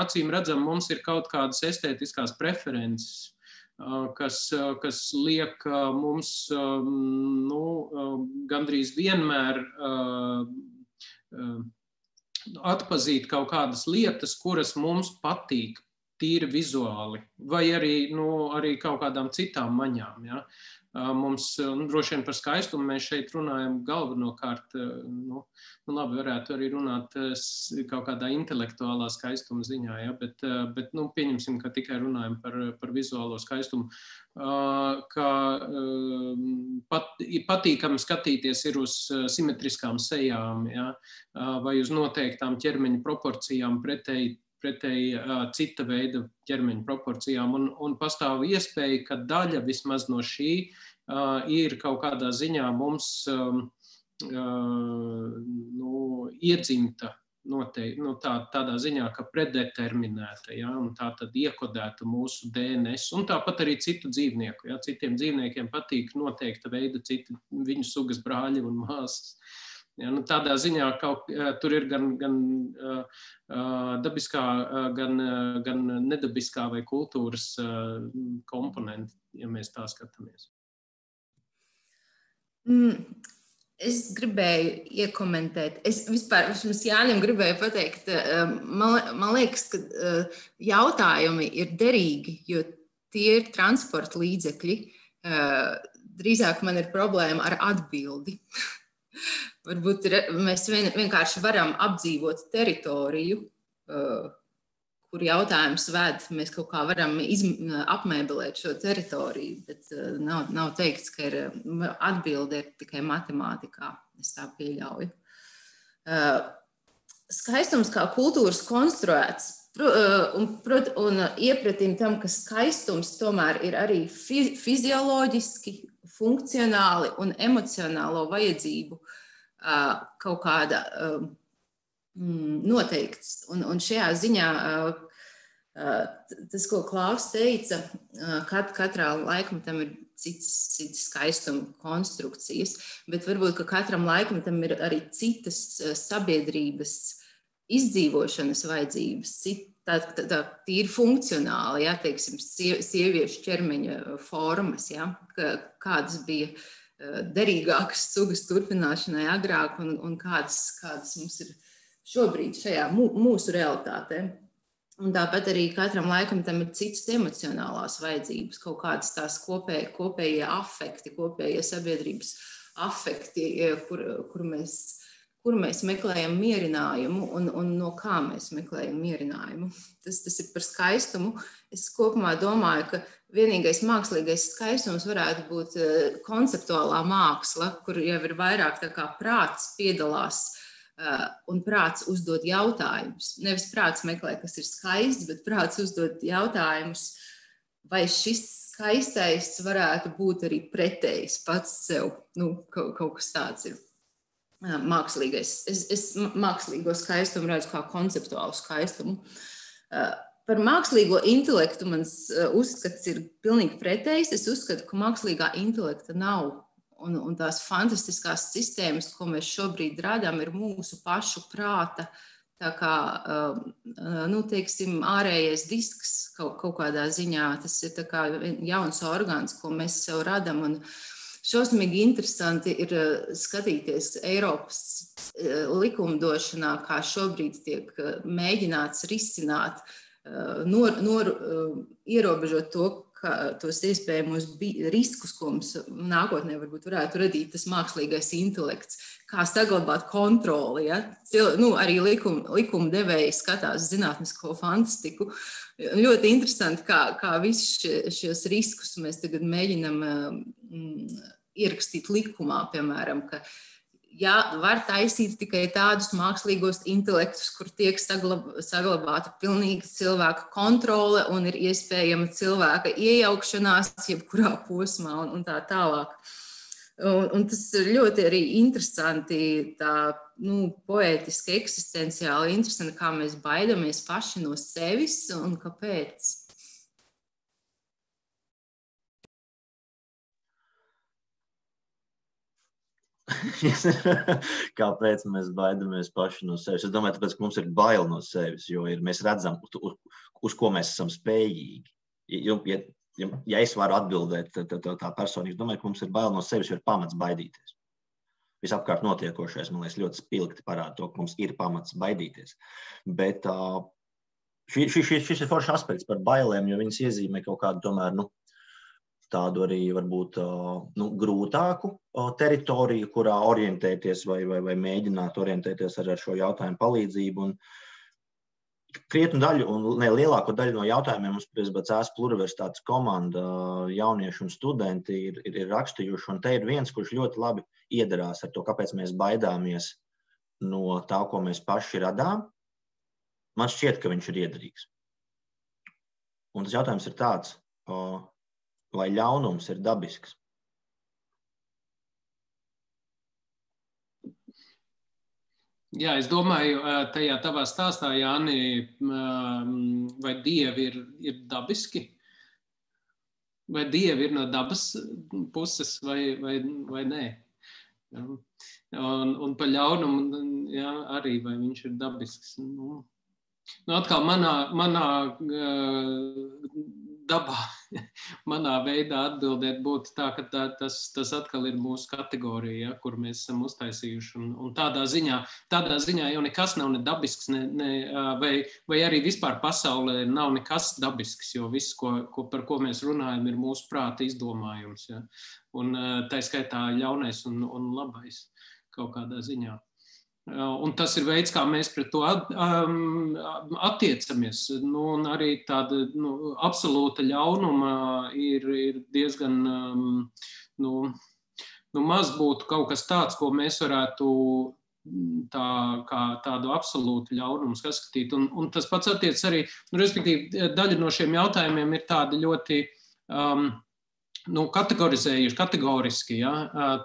acīm redzam mums ir kaut kādas estētiskās preferences, kas liek mums gandrīz vienmēr atpazīt kaut kādas lietas, kuras mums patīk tīri vizuāli, vai arī kaut kādām citām maņām. Ja? Mums droši vien par skaistumu mēs šeit runājam galvenokārt, labi, varētu arī runāt kaut kādā intelektuālā skaistuma ziņā, ja? bet pieņemsim, ka tikai runājam par vizuālo skaistumu. Ka patīkami skatīties ir uz simetriskām sejām, ja? Vai uz noteiktām ķermeņa proporcijām pretēji cita veida ķermeņa proporcijām, un pastāv iespēja, ka daļa vismaz no šī ir kaut kādā ziņā mums iedzimta noteikti, tādā ziņā, ka predeterminēta, ja, un tā tad iekodēta mūsu DNS, un tāpat arī citu dzīvnieku. Ja, citiem dzīvniekiem patīk noteikta veida citi viņu sugas brāļi un māsas. Ja, tādā ziņā tur ir gan dabiskā, gan nedabiskā vai kultūras komponenti, ja mēs tā skatāmies. Es gribēju iekomentēt. Es vispār Jānim gribēju pateikt, man liekas, ka jautājumi ir derīgi, jo tie ir transporta līdzekļi. Drīzāk man ir problēma ar atbildi. Varbūt mēs vienkārši varam apdzīvot teritoriju, kur jautājums ved, mēs kaut kā varam apmēbelēt šo teritoriju, bet nav teikts, ka atbilde ir tikai matemātikā. Es tā pieļauju. Skaistums kā kultūras konstruēts un iepratim tam, ka skaistums tomēr ir arī fizioloģiski, funkcionāli un emocionālo vajadzību kaut kāda noteikts. Un šajā ziņā tas, ko Klaus teica, katrā laikmetam ir cits skaistuma konstrukcijas, bet varbūt, ka katram laikmetam ir arī citas sabiedrības izdzīvošanas vajadzības, tā tīri funkcionāli, ja, teiksim, sieviešu ķermeņa formas, ja, kādas bija derīgākas sugas turpināšanai agrāk un kādas mums ir šobrīd šajā mūsu realitātē. Un tāpat arī katram laikmetam ir citas emocionālās vajadzības, kaut kādas tās kopējie afekti, kopējie sabiedrības afekti, kur mēs meklējam mierinājumu un no kā mēs meklējam mierinājumu. Tas ir par skaistumu. Es kopumā domāju, ka vienīgais mākslīgais skaistums varētu būt konceptuālā māksla, kur jau ir vairāk tā kā prāts piedalās un prāts uzdod jautājumus. Nevis prāts meklē, kas ir skaists, bet prāts uzdod jautājumus, vai šis skaistais varētu būt arī pretējs pats sev. Kaut kas tāds ir. Mākslīgais. Es mākslīgo skaistumu redzu kā konceptuālu skaistumu. Par mākslīgo intelektu mans uzskats ir pilnīgi pretējs. Es uzskatu, ka mākslīgā intelekta nav. Un tās fantastiskās sistēmas, ko mēs šobrīd radām, ir mūsu pašu prāta, tā kā, teiksim, ārējais disks kaut kādā ziņā. Tas ir tā kā jauns orgāns, ko mēs sev radām. Un šausmīgi interesanti ir skatīties Eiropas likumdošanā, kā šobrīd tiek mēģināts risināt, ierobežot tos iespējamos riskus, ko mums nākotnē varbūt varētu radīt tas mākslīgais intelekts, kā saglabāt kontroli. Ja? Arī likumdevēji skatās zinātnisko fantastiku. Ļoti interesanti, kā visus šos riskus mēs tagad mēģinam ierakstīt likumā, piemēram, ka var taisīt tikai tādus mākslīgos intelektus, kur tiek saglabāta pilnīga cilvēka kontrole un ir iespējama cilvēka iejaukšanās jebkurā posmā un tā tālāk. Un tas ir ļoti arī interesanti, tā poētiski, eksistenciāli interesanti, kā mēs baidamies paši no sevis un kāpēc. Kāpēc mēs baidamies paši no sevis? Es domāju, tāpēc, ka mums ir bail no sevis, jo mēs redzam, uz ko mēs esam spējīgi. Ja es varu atbildēt tā personīgi, es domāju, ka mums ir bail no sevis, jo ir pamats baidīties. Visapkārt notiekošais, man liekas, ļoti spilgti parāda to, ka mums ir pamats baidīties. Bet Šis ir foršs aspekts par bailēm, jo viņas iezīmē kaut kādu tomēr, tādu arī varbūt grūtāku teritoriju, kurā orientēties vai mēģināt orientēties ar šo jautājumu palīdzību. Un krietnu daļu, un lielāko daļu no jautājumiem mums CES Pluruniversitātes komanda, jaunieši un studenti ir rakstījuši, un te ir viens, kurš ļoti labi iederās ar to, kāpēc mēs baidāmies no tā, ko mēs paši radām. Man šķiet, ka viņš ir iederīgs. Un tas jautājums ir tāds, vai ļaunums ir dabisks? Jā, es domāju, tajā tavā stāstā, Jāni, vai dievi ir dabiski? Vai dievi ir no dabas puses vai nē? Un par ļaunumu, jā, arī vai viņš ir dabisks. Atkal manā dabā, manā veidā atbildēt būtu tā, ka tas atkal ir mūsu kategorija, ja, kur mēs esam uztaisījuši. Un tādā ziņā jau nekas nav ne dabisks, vai arī vispār pasaulē nav nekas dabisks, jo viss, par ko mēs runājam, ir mūsu prāta izdomājums. Ja. Un tā skaitā ļaunais un labais kaut kādā ziņā. Un tas ir veids, kā mēs pret to attiecamies. Un arī tāda absolūta ļaunuma ir diezgan maz būtu kaut kas tāds, ko mēs varētu kā tādu absolūtu ļaunumu saskatīt. Un tas pats attiec arī, respektīvi, daļa no šiem jautājumiem ir tādi ļoti kategoriski, ja,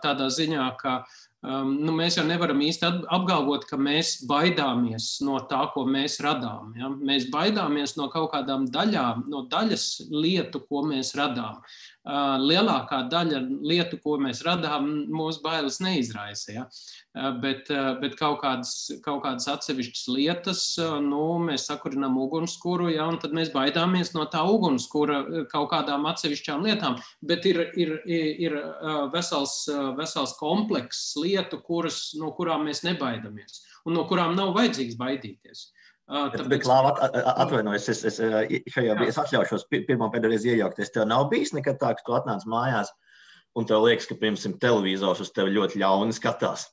tādā ziņā, ka mēs jau nevaram īsti apgalvot, ka mēs baidāmies no tā, ko mēs radām. Ja? Mēs baidāmies no kaut kādām daļām, no daļas lietu, ko mēs radām. Lielākā daļa lietu, ko mēs radām, mūsu bailes neizraisa. Ja? Bet kaut kādas atsevišķas lietas, mēs sakurinām ugunskura, ja? Un tad mēs baidāmies no tā ugunskura kaut kādām atsevišķām lietām. Bet ir vesels komplekss lietu, no kurām mēs nebaidamies un no kurām nav vajadzīgs baidīties. Bet, Klāva, atvainojos, es atļaušos pirmo pēdējais iejaukties. Tev nav bijis nekad tā, ka tu atnāc mājās un tev liekas, ka, piemēram, televizors uz tevi ļoti ļauni skatās?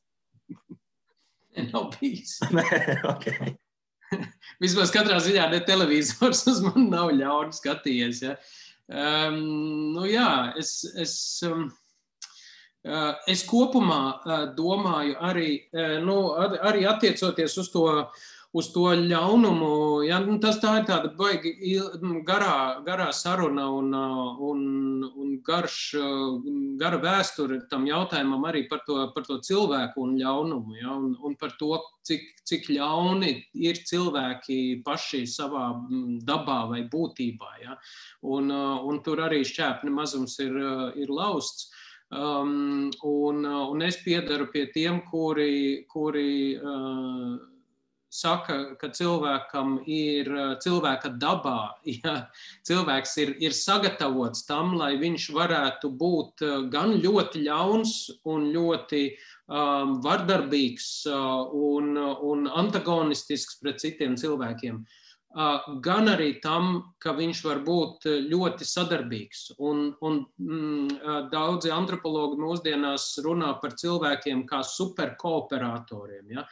Nav bijis. Nē, ok. Vismaz katrā ziņā ne televizors uz mani nav ļauni skatījies. Ja? Es kopumā domāju arī attiecoties uz to ļaunumu, ja, tā ir tāda baigi garā saruna un gara vēsture tam jautājumam arī par to cilvēku un ļaunumu, ja, un par to, cik ļauni ir cilvēki paši savā dabā vai būtībā. Ja, un tur arī šķēpņa mazums ir lausts. Un es piedaru pie tiem, kuri saka, ka cilvēka dabā, ja, cilvēks ir sagatavots tam, lai viņš varētu būt gan ļoti ļauns un ļoti vardarbīgs un antagonistisks pret citiem cilvēkiem, gan arī tam, ka viņš var būt ļoti sadarbīgs. Un daudzi antropologi mūsdienās runā par cilvēkiem kā superkooperatoriem. Ja?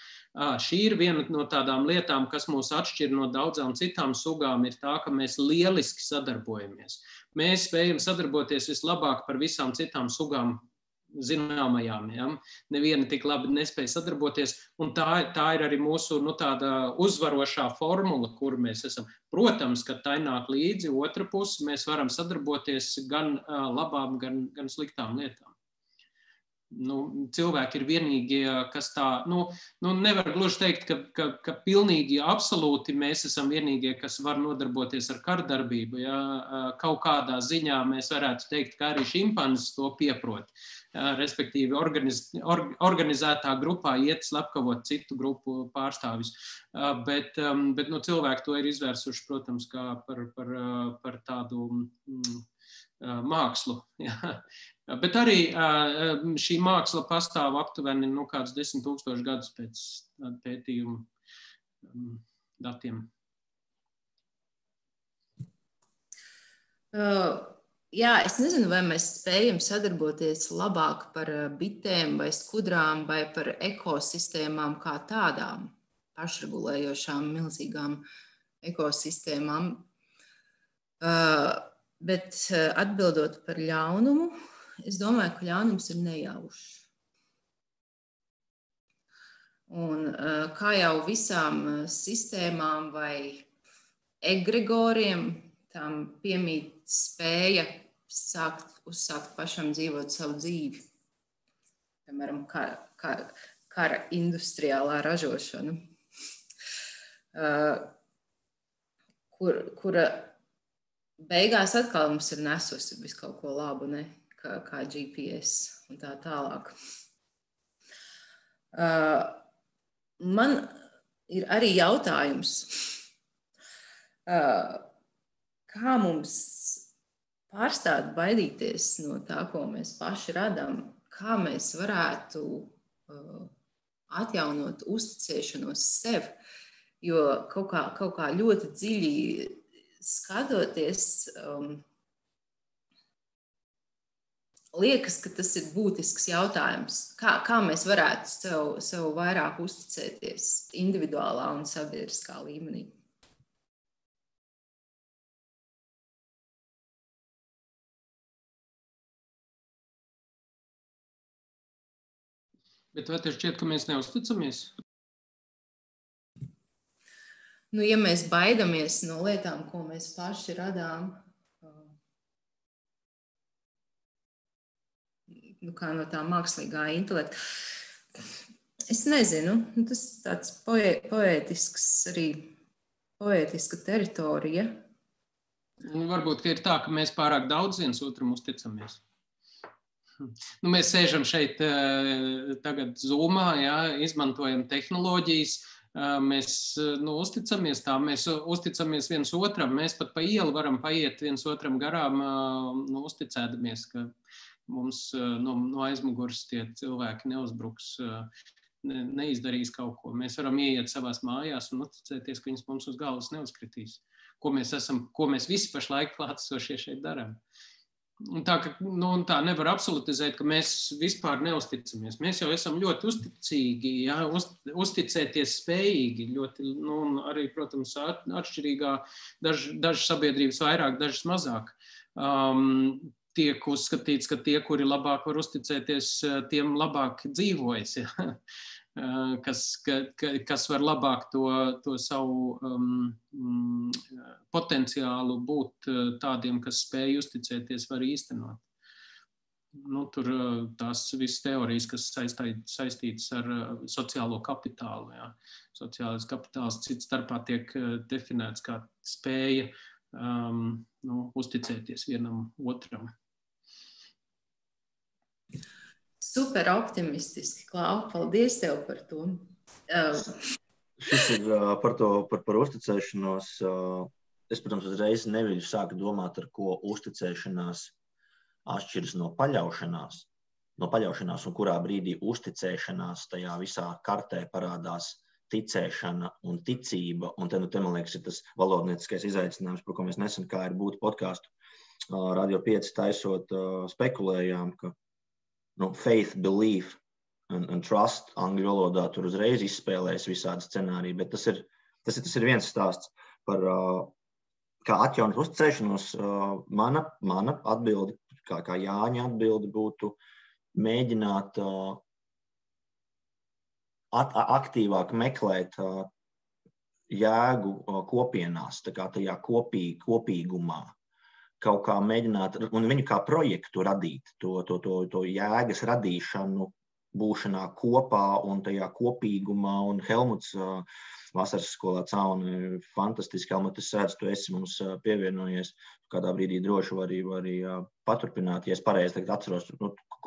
Šī ir viena no tādām lietām, kas mūs atšķir no daudzām citām sugām, ir tā, ka mēs lieliski sadarbojamies. Mēs spējam sadarboties vislabāk par visām citām sugām zināmajām. Ja? Neviena tik labi nespēja sadarboties, un tā ir arī mūsu tāda uzvarošā formula, kur mēs esam. Protams, ka tai nāk līdzi otra puse, mēs varam sadarboties gan labām, gan sliktām lietām. Cilvēki ir vienīgie, kas tā, nevar gluži teikt, ka pilnīgi absolūti mēs esam vienīgie, kas var nodarboties ar kardarbību. Ja? Kaut kādā ziņā mēs varētu teikt, ka arī šimpanzes to pieprot. Respektīvi organizētā grupā iet slepkavot citu grupu pārstāvis. Bet cilvēki to ir izvērsuši, protams, kā par tādu mākslu. Ja. Bet arī šī māksla pastāv aptuveni kāds 10 000 gadus pēc pētījumu datiem. Jā, es nezinu, vai mēs spējam sadarboties labāk par bitēm vai skudrām vai par ekosistēmām kā tādām, pašregulējošām, milzīgām ekosistēmām. Bet atbildot par ļaunumu, es domāju, ka ļaunums ir nejaušs. Un kā jau visām sistēmām vai egregoriem, tam piemīt spēja uzsākt pašam dzīvot savu dzīvi. Piemēram, kara industriālā ražošana, kura beigās atkal mums ir nesusi visu kaut ko labu, ne? Kā GPS un tā tālāk. Man ir arī jautājums, kā mums pārstāt baidīties no tā, ko mēs paši radām, kā mēs varētu atjaunot uzticēšanos sev, jo kaut kā ļoti dziļi skatoties, liekas, ka tas ir būtisks jautājums. Kā mēs varētu sev vairāk uzticēties individuālā un sabiedriskā līmenī? Bet vai tev šķiet, ka mēs neusticamies? Ja mēs baidamies no lietām, ko mēs paši radām, kā no tā mākslīgā intelekta, es nezinu, tas tāds poētisks arī, poētiska teritorija. Varbūt, ka ir tā, ka mēs pārāk daudz viens otram uzticamies. Mēs sēžam šeit tagad Zoomā, jā, izmantojam tehnoloģijas, mēs uzticamies tā, mēs uzticamies viens otram, mēs pat pa ielu varam paiet viens otram garām, uzticēdamies, ka mums no aizmugures tie cilvēki neuzbruks, neizdarīs kaut ko. Mēs varam ieiet savās mājās un uzticēties, ka viņas mums uz galvas neuzkritīs, ko mēs visi pašlaik klātesošie šeit darām. Un tā nevar absolutizēt, ka mēs vispār neusticamies. Mēs jau esam ļoti uzticīgi, jā, uzticēties spējīgi, ļoti, arī, protams, atšķirīgā, dažas sabiedrības vairāk, dažas mazāk. Tiek uzskatīts, ka tie, kuri labāk var uzticēties, tiem labāk dzīvojas, jā. Kas var labāk to savu potenciālu būt tādiem, kas spēj uzticēties, var īstenot. Tur tās visas teorijas, kas saistītas ar sociālo kapitālu. Jā. Sociālais kapitāls cits starpā tiek definēts kā spēja uzticēties vienam otram. Super optimistiski, Klau. Paldies tev par to. Šis ir par uzticēšanos. Es, protams, uzreiz neviļu sāku domāt, ar ko uzticēšanās atšķiras no paļaušanās. No paļaušanās un kurā brīdī uzticēšanās tajā visā kartē parādās ticēšana un ticība. Un te man liekas, ir tas valodnieciskais izaicinājums, par ko mēs nesen kā ir būt podcastu Radio 5 taisot, spekulējām, ka faith, belief and trust angļu valodā tur uzreiz izspēlējas visādi scenāriji, bet tas ir viens stāsts par kā atjaunot uzticēšanos. Mana atbilde, kā Jāņa atbilde būtu mēģināt aktīvāk meklēt jēgu kopienās, tā kā tajā kopīgumā. Kaut kā mēģināt, un viņu kā projektu radīt, to jēgas radīšanu, būšanā kopā un tajā kopīgumā. Un Helmuts vasaras skolā cauni fantastiski. Helmut, es redzu, tu esi mums pievienojies. Kādā brīdī droši vari paturpināt, ja es pareizi tagad atceros,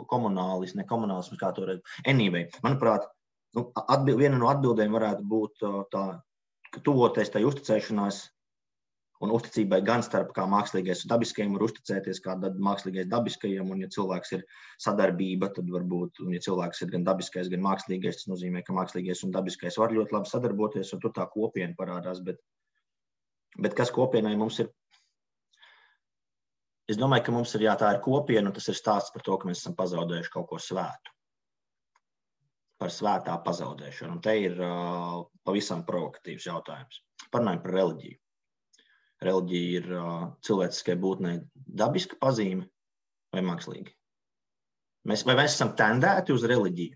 komunālis, ne komunālisms, kā to redz. Anyway, manuprāt, viena no atbildēm varētu būt tā, ka tuvoties tai uzticēšanās un uzticībai gan starp kā mākslīgais un dabiskajiem var uzticēties, kā mākslīgais dabiskajiem, un ja cilvēks ir sadarbība, tad varbūt, un ja cilvēks ir gan dabiskais, gan mākslīgais, tas nozīmē, ka mākslīgais un dabiskais var ļoti labi sadarboties, un tur tā kopiena parādās, bet kas kopienai mums ir Es domāju, ka mums tā ir kopiena, un tas ir stāsts par to, ka mēs esam pazaudējuši kaut ko svētu. Par svētā pazaudēšanu. Un te ir pavisam provokatīvs jautājums. Parunājam par reliģiju. Reliģija ir cilvēciskai būtnei dabiska pazīme vai mākslīga? Vai mēs esam tendēti uz reliģiju?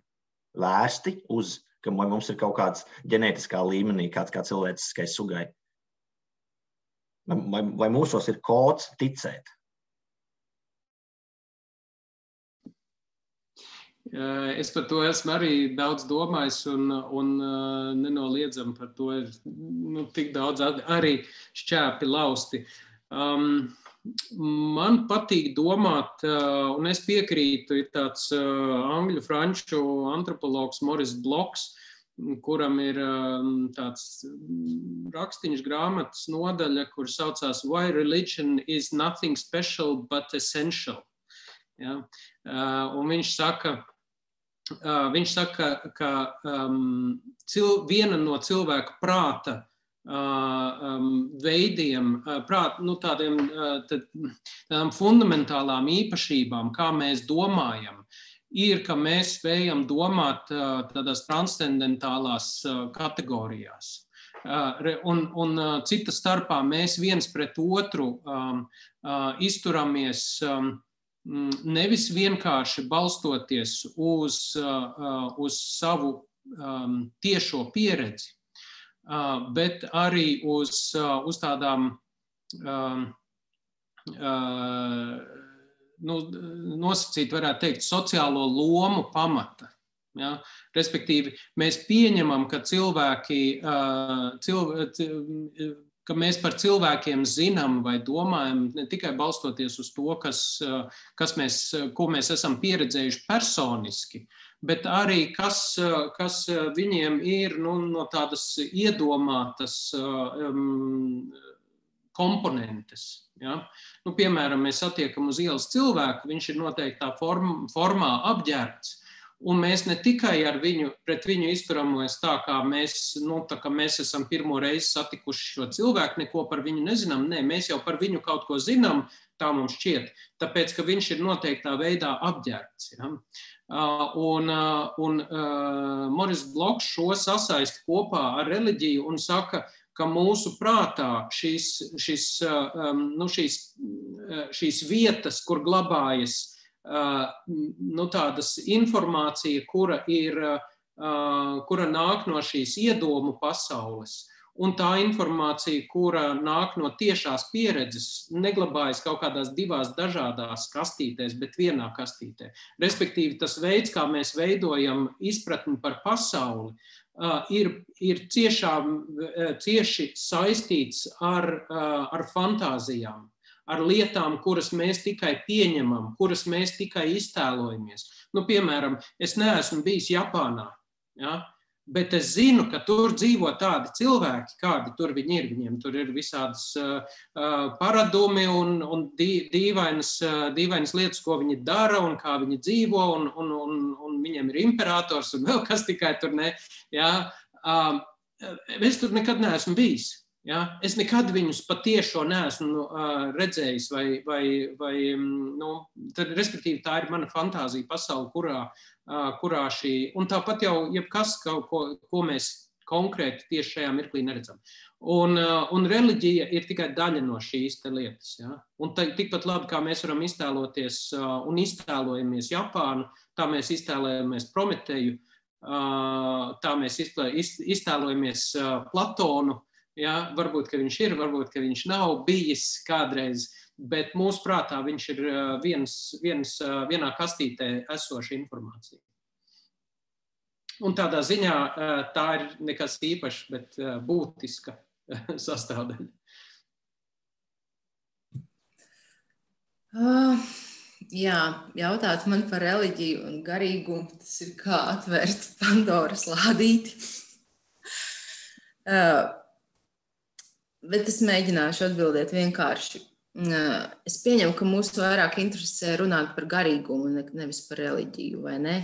Vērsti uz, ka mums ir kaut kāds ģenētiskā līmenī, kāds kā cilvēciskai sugai? Vai mūsos ir kods ticēt? Es par to esmu arī daudz domājis un nenoliedzam par to ir tik daudz arī šķēpi lausti. Man patīk domāt, un es piekrītu, ir tāds angļu franču antropologs Maurice Bloks, kuram ir tāds rakstiņš grāmatas nodaļa, kur saucās Why Religion is Nothing Special but Essential. Ja? Un viņš saka, ka viena no cilvēka prāta veidiem, tādām fundamentālām īpašībām, kā mēs domājam, ir, ka mēs spējam domāt tādās transcendentālās kategorijās. Un cita starpā mēs viens pret otru izturamies nevis vienkārši balstoties uz savu tiešo pieredzi, bet arī uz tādām nosacīt, varētu teikt, sociālo lomu pamata. Ja? Respektīvi, mēs pieņemam, ka ka mēs par cilvēkiem zinām vai domājam ne tikai balstoties uz to, ko mēs esam pieredzējuši personiski, bet arī kas viņiem ir no tādas iedomātas komponentes. Ja? Piemēram, mēs satiekam uz ielas cilvēku, viņš ir noteiktā formā apģērbts. Un mēs ne tikai pret viņu izturamies tā, kā mēs esam pirmo reizi satikuši šo cilvēku, neko par viņu nezinām. Nē, mēs jau par viņu kaut ko zinām, tā mums šķiet, tāpēc, ka viņš ir noteiktā veidā apģērbts. Ja? Un Maurice Bloks šo sasaista kopā ar reliģiju un saka, ka mūsu prātā šīs vietas, kur glabājas tādas informācija, kura nāk no šīs iedomu pasaules, un tā informācija, kura nāk no tiešās pieredzes, neglabājas kaut kādās divās dažādās kastītēs, bet vienā kastītē. Respektīvi, tas veids, kā mēs veidojam izpratni par pasauli, ir cieši saistīts ar fantāzijām, ar lietām, kuras mēs tikai pieņemam, kuras mēs tikai iztēlojamies. Piemēram, es neesmu bijis Japānā, ja? Bet es zinu, ka tur dzīvo tādi cilvēki, kādi tur viņi ir. Viņiem tur ir visādas paradumi un dīvainas lietas, ko viņi dara un kā viņi dzīvo, un viņiem ir imperators un vēl kas tikai tur ne. Ja? Es tur nekad neesmu bijis. Ja? Es nekad viņus patiešo neesmu redzējis, respektīvi tā ir mana fantāzija pasaule, kurā šī, un tāpat jau jebkas, ko mēs konkrēti tieši šajā mirklī neredzam. Un reliģija ir tikai daļa no šīs te lietas. Ja? Un tikpat labi, kā mēs varam iztēloties un iztēlojamies Japānu, tā mēs iztēlojamies Prometeju, tā mēs iztēlojamies Platonu. Ja, varbūt, ka viņš ir, varbūt, ka viņš nav bijis kādreiz, bet mūsu prātā viņš ir vienā kastītē esoša informācija. Un tādā ziņā tā ir nekas īpašs, bet būtiska sastāvdaļa. Jā, jautāt man par reliģiju un garīgumu, tas ir kā atvērt Pandoras lādīti. Bet es mēģināšu atbildēt vienkārši. Es pieņemu, ka mūs vairāk interesē runāt par garīgumu, nevis par reliģiju, vai ne?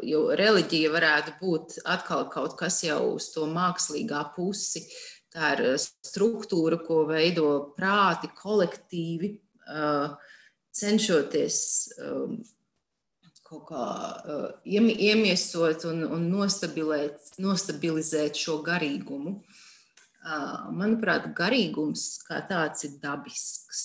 Jo reliģija varētu būt atkal kaut kas jau uz to mākslīgā pusi. Tā ir struktūra, ko veido prāti kolektīvi, cenšoties kaut kā iemiesot un nostabilizēt šo garīgumu. Manuprāt, garīgums kā tāds ir dabisks.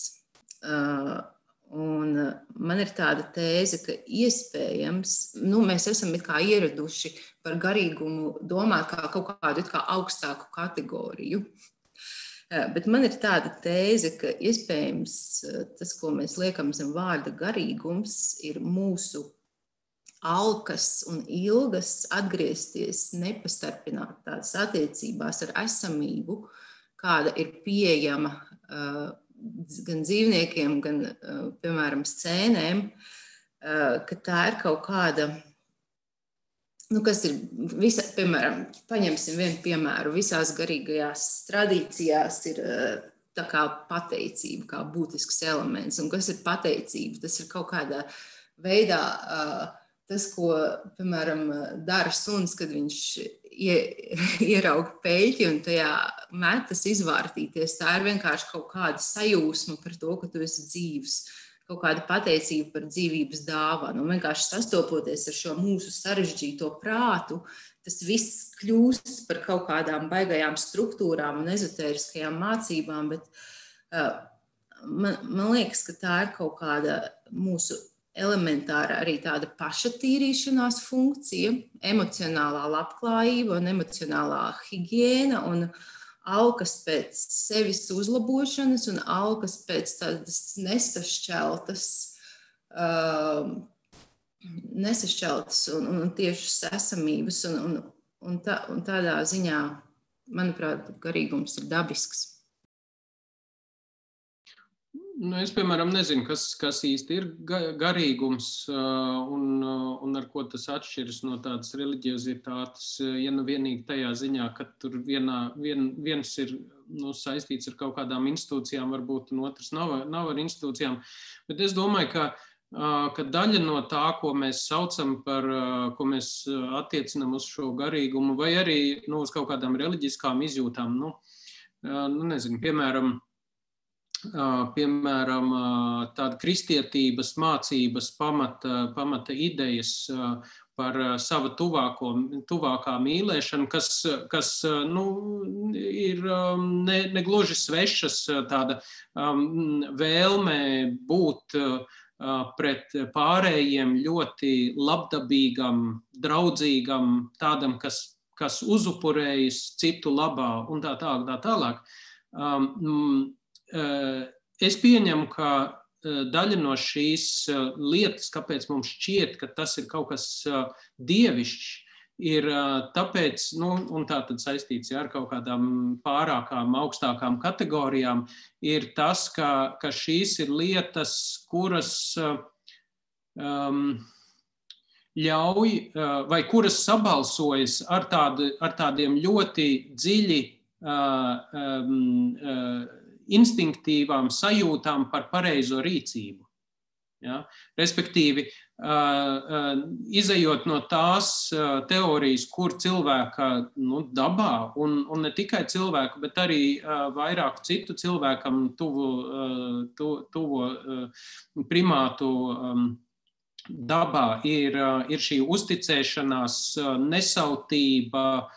Un man ir tāda tēze, ka iespējams, mēs esam it kā ieraduši par garīgumu domāt kā kaut kādu it kā augstāku kategoriju. Bet man ir tāda tēze, ka iespējams tas, ko mēs liekam zem vārda garīgums, ir mūsu alkas un ilgas atgriezties nepastarpinātās attiecībās ar esamību, kāda ir pieejama gan dzīvniekiem, gan, piemēram, scēnēm, ka tā ir kaut kāda, kas ir, piemēram, paņemsim vienu piemēru, visās garīgajās tradīcijās ir tā kā pateicība, kā būtisks elements. Un kas ir pateicība? Tas ir kaut kādā veidā tas, ko, piemēram, dara suns, kad viņš ierauga peļķi un tajā metas izvārtīties. Tā ir vienkārši kaut kāda sajūsma par to, ka tu esi dzīvs, kaut kāda pateicība par dzīvības dāvanu. Un vienkārši sastopoties ar šo mūsu sarežģīto prātu, tas viss kļūst par kaut kādām baigajām struktūrām un ezotēriskajām mācībām, bet man liekas, ka tā ir kaut kāda mūsu elementāra arī tāda pašatīrīšanās funkcija, emocionālā labklājība un emocionālā higiēna un alkas pēc sevis uzlabošanas un alkas pēc tādas nesašķeltas un tiešas esamības. Un tādā ziņā, manuprāt, garīgums ir dabisks. Es, piemēram, nezinu, kas īsti ir garīgums un ar ko tas atšķiras no tādas reliģiozitātes, ja vienīgi tajā ziņā, ka tur viens ir saistīts ar kaut kādām institūcijām, varbūt, un otrs nav ar institūcijām. Bet es domāju, ka daļa no tā, ko mēs saucam par, ko mēs attiecinam uz šo garīgumu, vai arī uz kaut kādām reliģiskām izjūtām, nezinu, piemēram, tāda kristietības mācības pamata idejas par savu tuvākā mīlēšanu, kas ir negluži svešas, tāda vēlme būt pret pārējiem ļoti labdabīgam, draudzīgam, tādam, kas uzupurējas citu labā un tā tālāk. Es pieņemu, ka daļa no šīs lietas, kāpēc mums šķiet, ka tas ir kaut kas dievišķs, ir tāpēc, un tā tad saistīts ar kaut kādām pārākām, augstākām kategorijām, ir tas, ka šīs ir lietas, kuras ļauj vai kuras sabalsojas ar tādiem ļoti dziļi instinktīvām sajūtām par pareizo rīcību. Ja? Respektīvi, izejot no tās teorijas, kur cilvēka dabā, un ne tikai cilvēku, bet arī vairāk citu cilvēkam tuvo primātu dabā ir šī uzticēšanās, nesautība,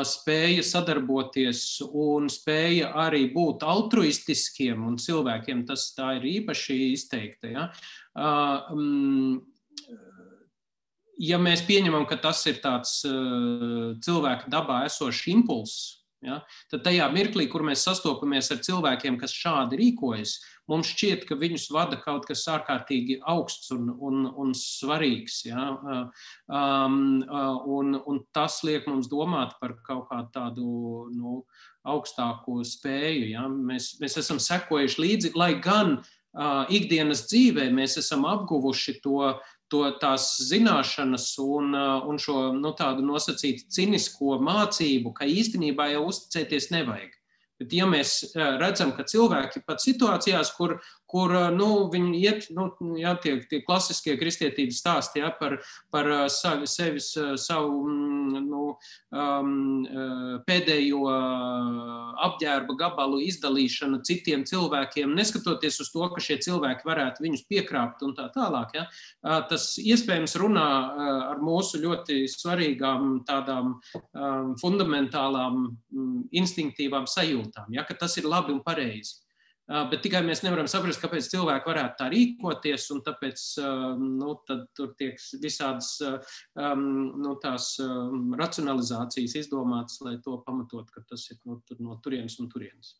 spēja sadarboties un spēja arī būt altruistiskiem, un cilvēkiem tā ir īpaši izteikta. Ja? Ja mēs pieņemam, ka tas ir tāds cilvēka dabā esošs impulss, ja, tad tajā mirklī, kur mēs sastopamies ar cilvēkiem, kas šādi rīkojas, mums šķiet, ka viņus vada kaut kas ārkārtīgi augsts un svarīgs. Ja? Un tas liek mums domāt par kaut kādu tādu augstāku spēju. Ja? Mēs esam sekojuši līdzi, lai gan ikdienas dzīvē mēs esam apguvuši tās zināšanas un šo tādu nosacītu cinisko mācību, ka īstenībā jau uzticēties nevajag. Bet ja mēs redzam, ka cilvēki pat situācijās, kur kur viņi iet, tie klasiskie kristietības stāsti par savu pēdējo apģērba gabalu izdalīšanu citiem cilvēkiem, neskatoties uz to, ka šie cilvēki varētu viņus piekrāpt un tā tālāk. Ja? Tas iespējams runā ar mūsu ļoti svarīgām tādām fundamentālām instinktīvām sajūtām, ja? Ka tas ir labi un pareizi. Bet tikai mēs nevaram saprast, kāpēc cilvēki varētu tā rīkoties, un tāpēc tad tur tiek visādas tās racionalizācijas izdomātas, lai to pamatot, ka tas ir no turienes un turienes.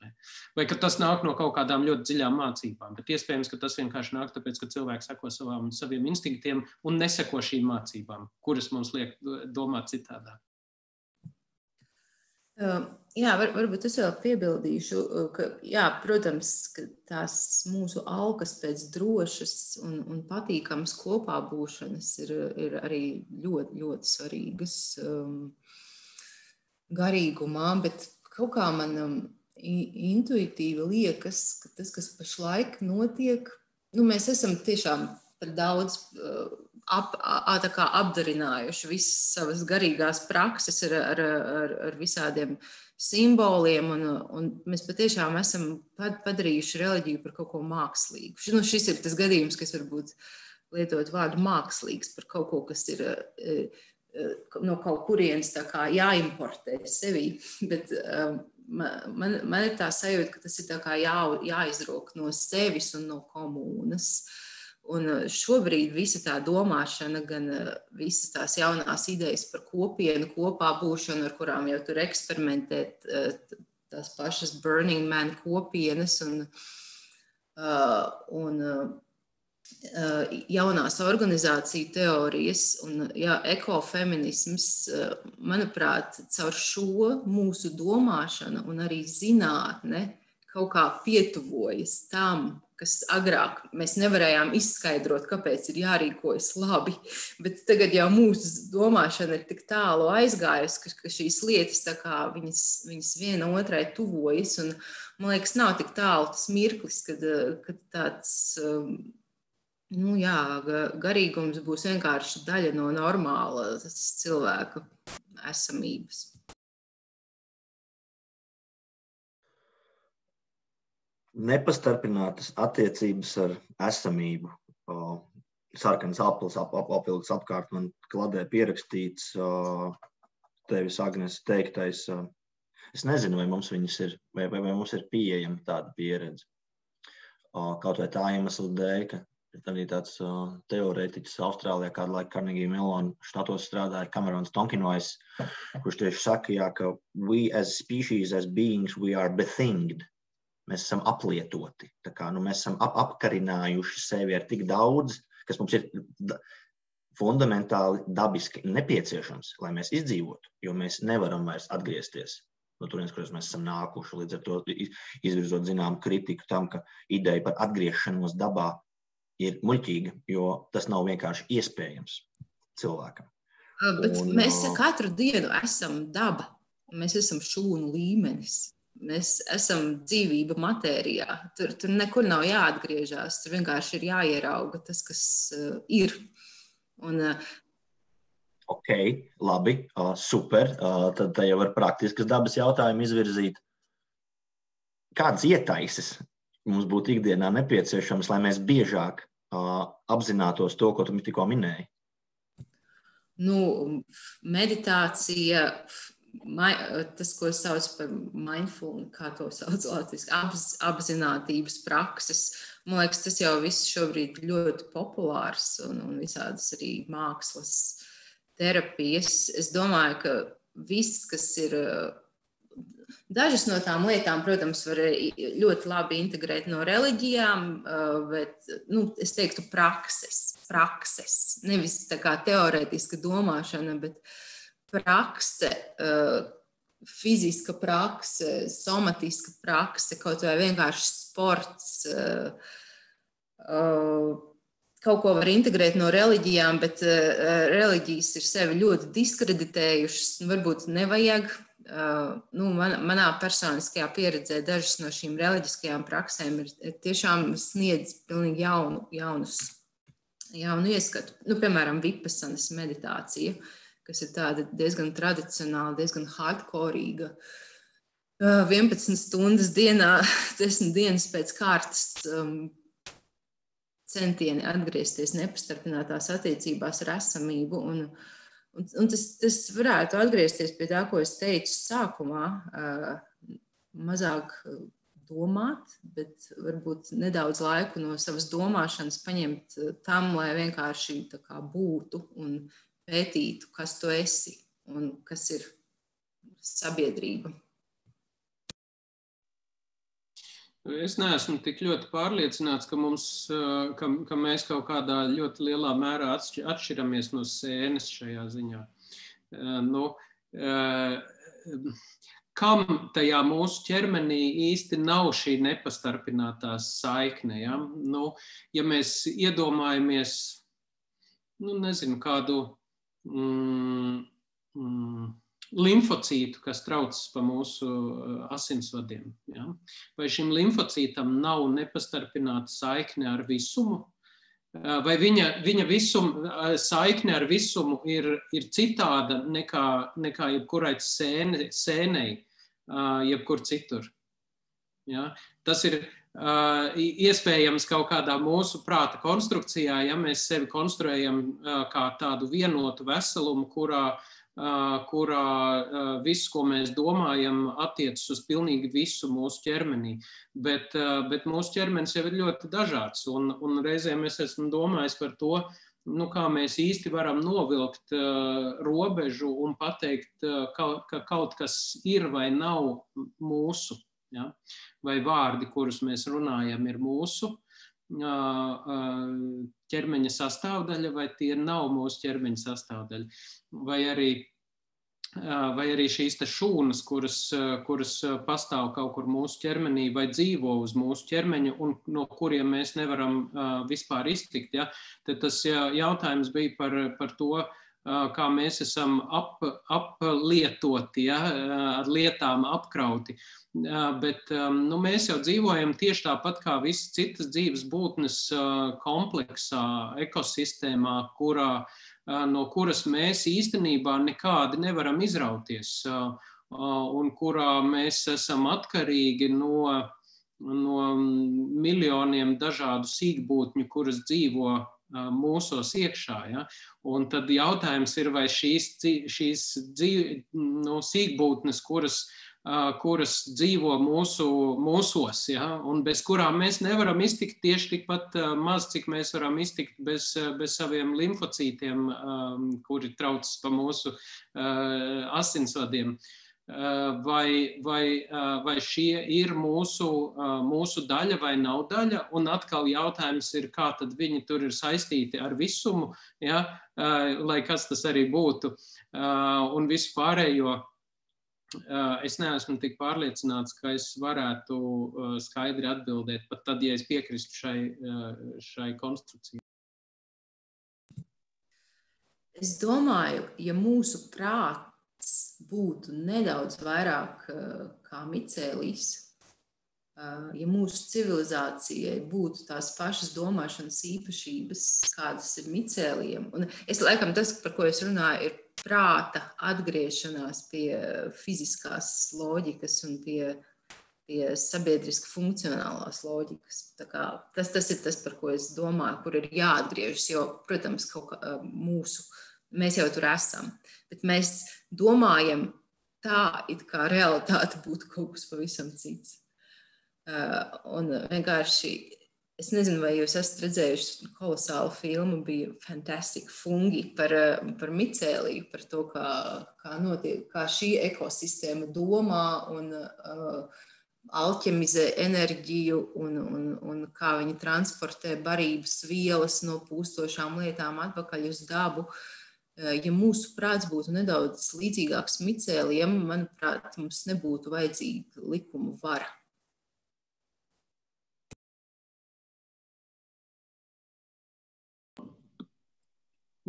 Vai ka tas nāk no kaut kādām ļoti dziļām mācībām, bet iespējams, ka tas vienkārši nāk tāpēc, ka cilvēki seko saviem instinktiem un neseko šīm mācībām, kuras mums liek domāt citādāk. Jā, varbūt es vēl piebildīšu, ka, jā, protams, ka tās mūsu alkas pēc drošas un patīkamas kopā būšanas ir arī ļoti, ļoti svarīgas garīgumā, bet kaut kā man intuitīvi liekas, ka tas, kas pašlaik notiek, mēs esam tiešām par daudz apdarinājuši visas savas garīgās prakses ar visādiem simboliem, un mēs patiešām esam padarījuši reliģiju par kaut ko mākslīgu. Šis ir tas gadījums, kas varbūt lietot vārdu mākslīgs par kaut ko, kas ir no kaut kurienes tā kā jāimportē sevī, bet man ir tā sajūta, ka tas ir tā kā jāizrok no sevis un no komūnas. Un šobrīd visa tā domāšana, gan visas tās jaunās idejas par kopienu, kopā būšanu, ar kurām jau tur eksperimentēt tās pašas Burning Man kopienas un jaunās organizāciju teorijas un ekofeminisms, manuprāt, caur šo mūsu domāšanu un arī zinātne kaut kā pietuvojas tam, kas agrāk mēs nevarējām izskaidrot, kāpēc ir jārīkojas labi, bet tagad jau mūsu domāšana ir tik tālu aizgājusi, ka šīs lietas tā kā viņas viena otrai tuvojas, un man liekas, nav tik tālu tas mirklis, kad tāds, garīgums būs vienkārši daļa no normālas cilvēka esamības. Nepastarpinātas attiecības ar esamību. Sarkans apvilks apkārt man kladē pierakstīts tevis, Agnes, teiktais. Es nezinu, vai mums viņas ir, vai mums ir pieejama tāda pieredze. Kaut vai tā iemesla dēļ, ka ir arī tāds teorētiķis Austrālijā, kādu laiku Carnegie Mellon štatos strādāja, Camerons Tonkinwais, kurš tieši saka, ka we as species, as beings, we are bethinged. Mēs esam aplietoti, mēs esam apkarinājuši sevi ar tik daudz, kas mums ir fundamentāli dabiski nepieciešams, lai mēs izdzīvotu, jo mēs nevaram vairs atgriezties no turienes, kuras mēs esam nākuši, līdz ar to izvirzot zināmu kritiku tam, ka ideja par atgriešanos dabā ir muļķīga, jo tas nav vienkārši iespējams cilvēkam. Bet mēs katru dienu esam daba, mēs esam šūnu līmenis. Mēs esam dzīvība matērijā. Tur nekur nav jāatgriežās. Tur vienkārši ir jāierauga tas, kas ir. Ok, labi, super. Tad jau var praktiskas dabas jautājumu izvirzīt. Kādas ietaises mums būtu ikdienā nepieciešams, lai mēs biežāk apzinātos to, ko tu tikko minēji? Meditācija, tas, ko sauc par mindfulness, kā to sauc latviski, apzinātības prakses. Man liekas, tas jau viss šobrīd ļoti populārs un visādas arī mākslas terapijas. Es domāju, ka viss, kas ir, dažas no tām lietām, protams, var ļoti labi integrēt no reliģijām, bet, es teiktu prakses, nevis tā kā teorētiska domāšana, bet prakse, fiziska prakse, somatiska prakse, kaut vai vienkārši sports, kaut ko var integrēt no reliģijām, bet reliģijas ir sevi ļoti diskreditējušas. Varbūt nevajag. Manā personiskajā pieredzē dažas no šīm reliģiskajām praksēm ir tiešām sniedz pilnīgi jaunu ieskatu. Piemēram, vipassanas meditācija, kas ir tāda diezgan tradicionāla, diezgan hardkorīga. 11 stundas dienā, 10 dienas pēc kārtas centieni atgriezties nepastarpinātās attiecībās ar esamību. Un tas varētu atgriezties pie tā, ko es teicu sākumā, mazāk domāt, bet varbūt nedaudz laiku no savas domāšanas paņemt tam, lai vienkārši tā kā būtu un pētītu, kas tu esi un kas ir sabiedrība. Es neesmu tik ļoti pārliecināts, ka mēs kaut kādā ļoti lielā mērā atšķiramies no sēnes šajā ziņā. Kam tajā mūsu ķermenī īsti nav šī nepastarpinātā saikne? Ja? Ja mēs iedomājamies, nezinu, kādu limfocītu, kas traucas pa mūsu asinsvadiem. Ja? Vai šim limfocītam nav nepastarpināta saikne ar visumu? Vai viņa saikne ar visumu ir citāda nekā jebkurai sēnei, jebkur citur? Ja? Tas ir iespējams kaut kādā mūsu prāta konstrukcijā, ja mēs sevi konstruējam kā tādu vienotu veselumu, kurā viss, ko mēs domājam, attiecas uz pilnīgi visu mūsu ķermenī. Bet mūsu ķermenis jau ir ļoti dažāds, un reizēm es esmu domājis par to, kā mēs īsti varam novilkt robežu un pateikt, ka kaut kas ir vai nav mūsu. Ja? Vai vārdi, kurus mēs runājam, ir mūsu ķermeņa sastāvdaļa, vai tie nav mūsu ķermeņa sastāvdaļa. Vai arī šīs šūnas, kuras pastāv kaut kur mūsu ķermenī, vai dzīvo uz mūsu ķermeņa, un no kuriem mēs nevaram vispār iztikt. Ja? Tad tas jautājums bija par to, kā mēs esam aplietoti, ja, ar lietām apkrauti. Bet mēs jau dzīvojam tieši tāpat kā visas citas dzīves būtnes kompleksā ekosistēmā, no kuras mēs īstenībā nekādi nevaram izrauties, un kurā mēs esam atkarīgi no miljoniem dažādu sīkbūtņu, kuras dzīvo mūsos iekšā. Ja? Un tad jautājums ir, vai šīs sīkbūtnes, kuras dzīvo mūsos, ja? Un bez kurām mēs nevaram iztikt tieši tikpat maz, cik mēs varam iztikt bez saviem limfocītiem, kuri traucas pa mūsu asinsvadiem. Vai šie ir mūsu daļa vai nav daļa, un atkal jautājums ir, kā tad viņi tur ir saistīti ar visumu, ja? Lai kas tas arī būtu, un visu pārējo. Es neesmu tik pārliecināts, ka es varētu skaidri atbildēt, pat tad, ja es piekristu šai konstrukcijai. Es domāju, ja mūsu prāts būtu nedaudz vairāk kā micēlijs, ja mūsu civilizācijai būtu tās pašas domāšanas īpašības, kādas ir micēlijiem. Un es laikam tas, par ko es runāju, ir prāta atgriešanās pie fiziskās loģikas un pie sabiedriski funkcionālās loģikas. Tā kā tas ir tas, par ko es domāju, kur ir jāatgriežas, jo, protams, mēs jau tur esam, bet mēs domājam tā, it kā realitāte būtu kaut kas pavisam cits. Un vienkārši, es nezinu, vai jūs esat redzējuši kolosālu filmu, bija Fantastic Fungi par micēliju, par to, kā šī ekosistēma domā un alķemizē enerģiju un kā viņi transportē barības vielas no pūstošām lietām atpakaļ uz dabu. Ja mūsu prāts būtu nedaudz līdzīgāks micēlijam, manuprāt, mums nebūtu vajadzīga likumu vara.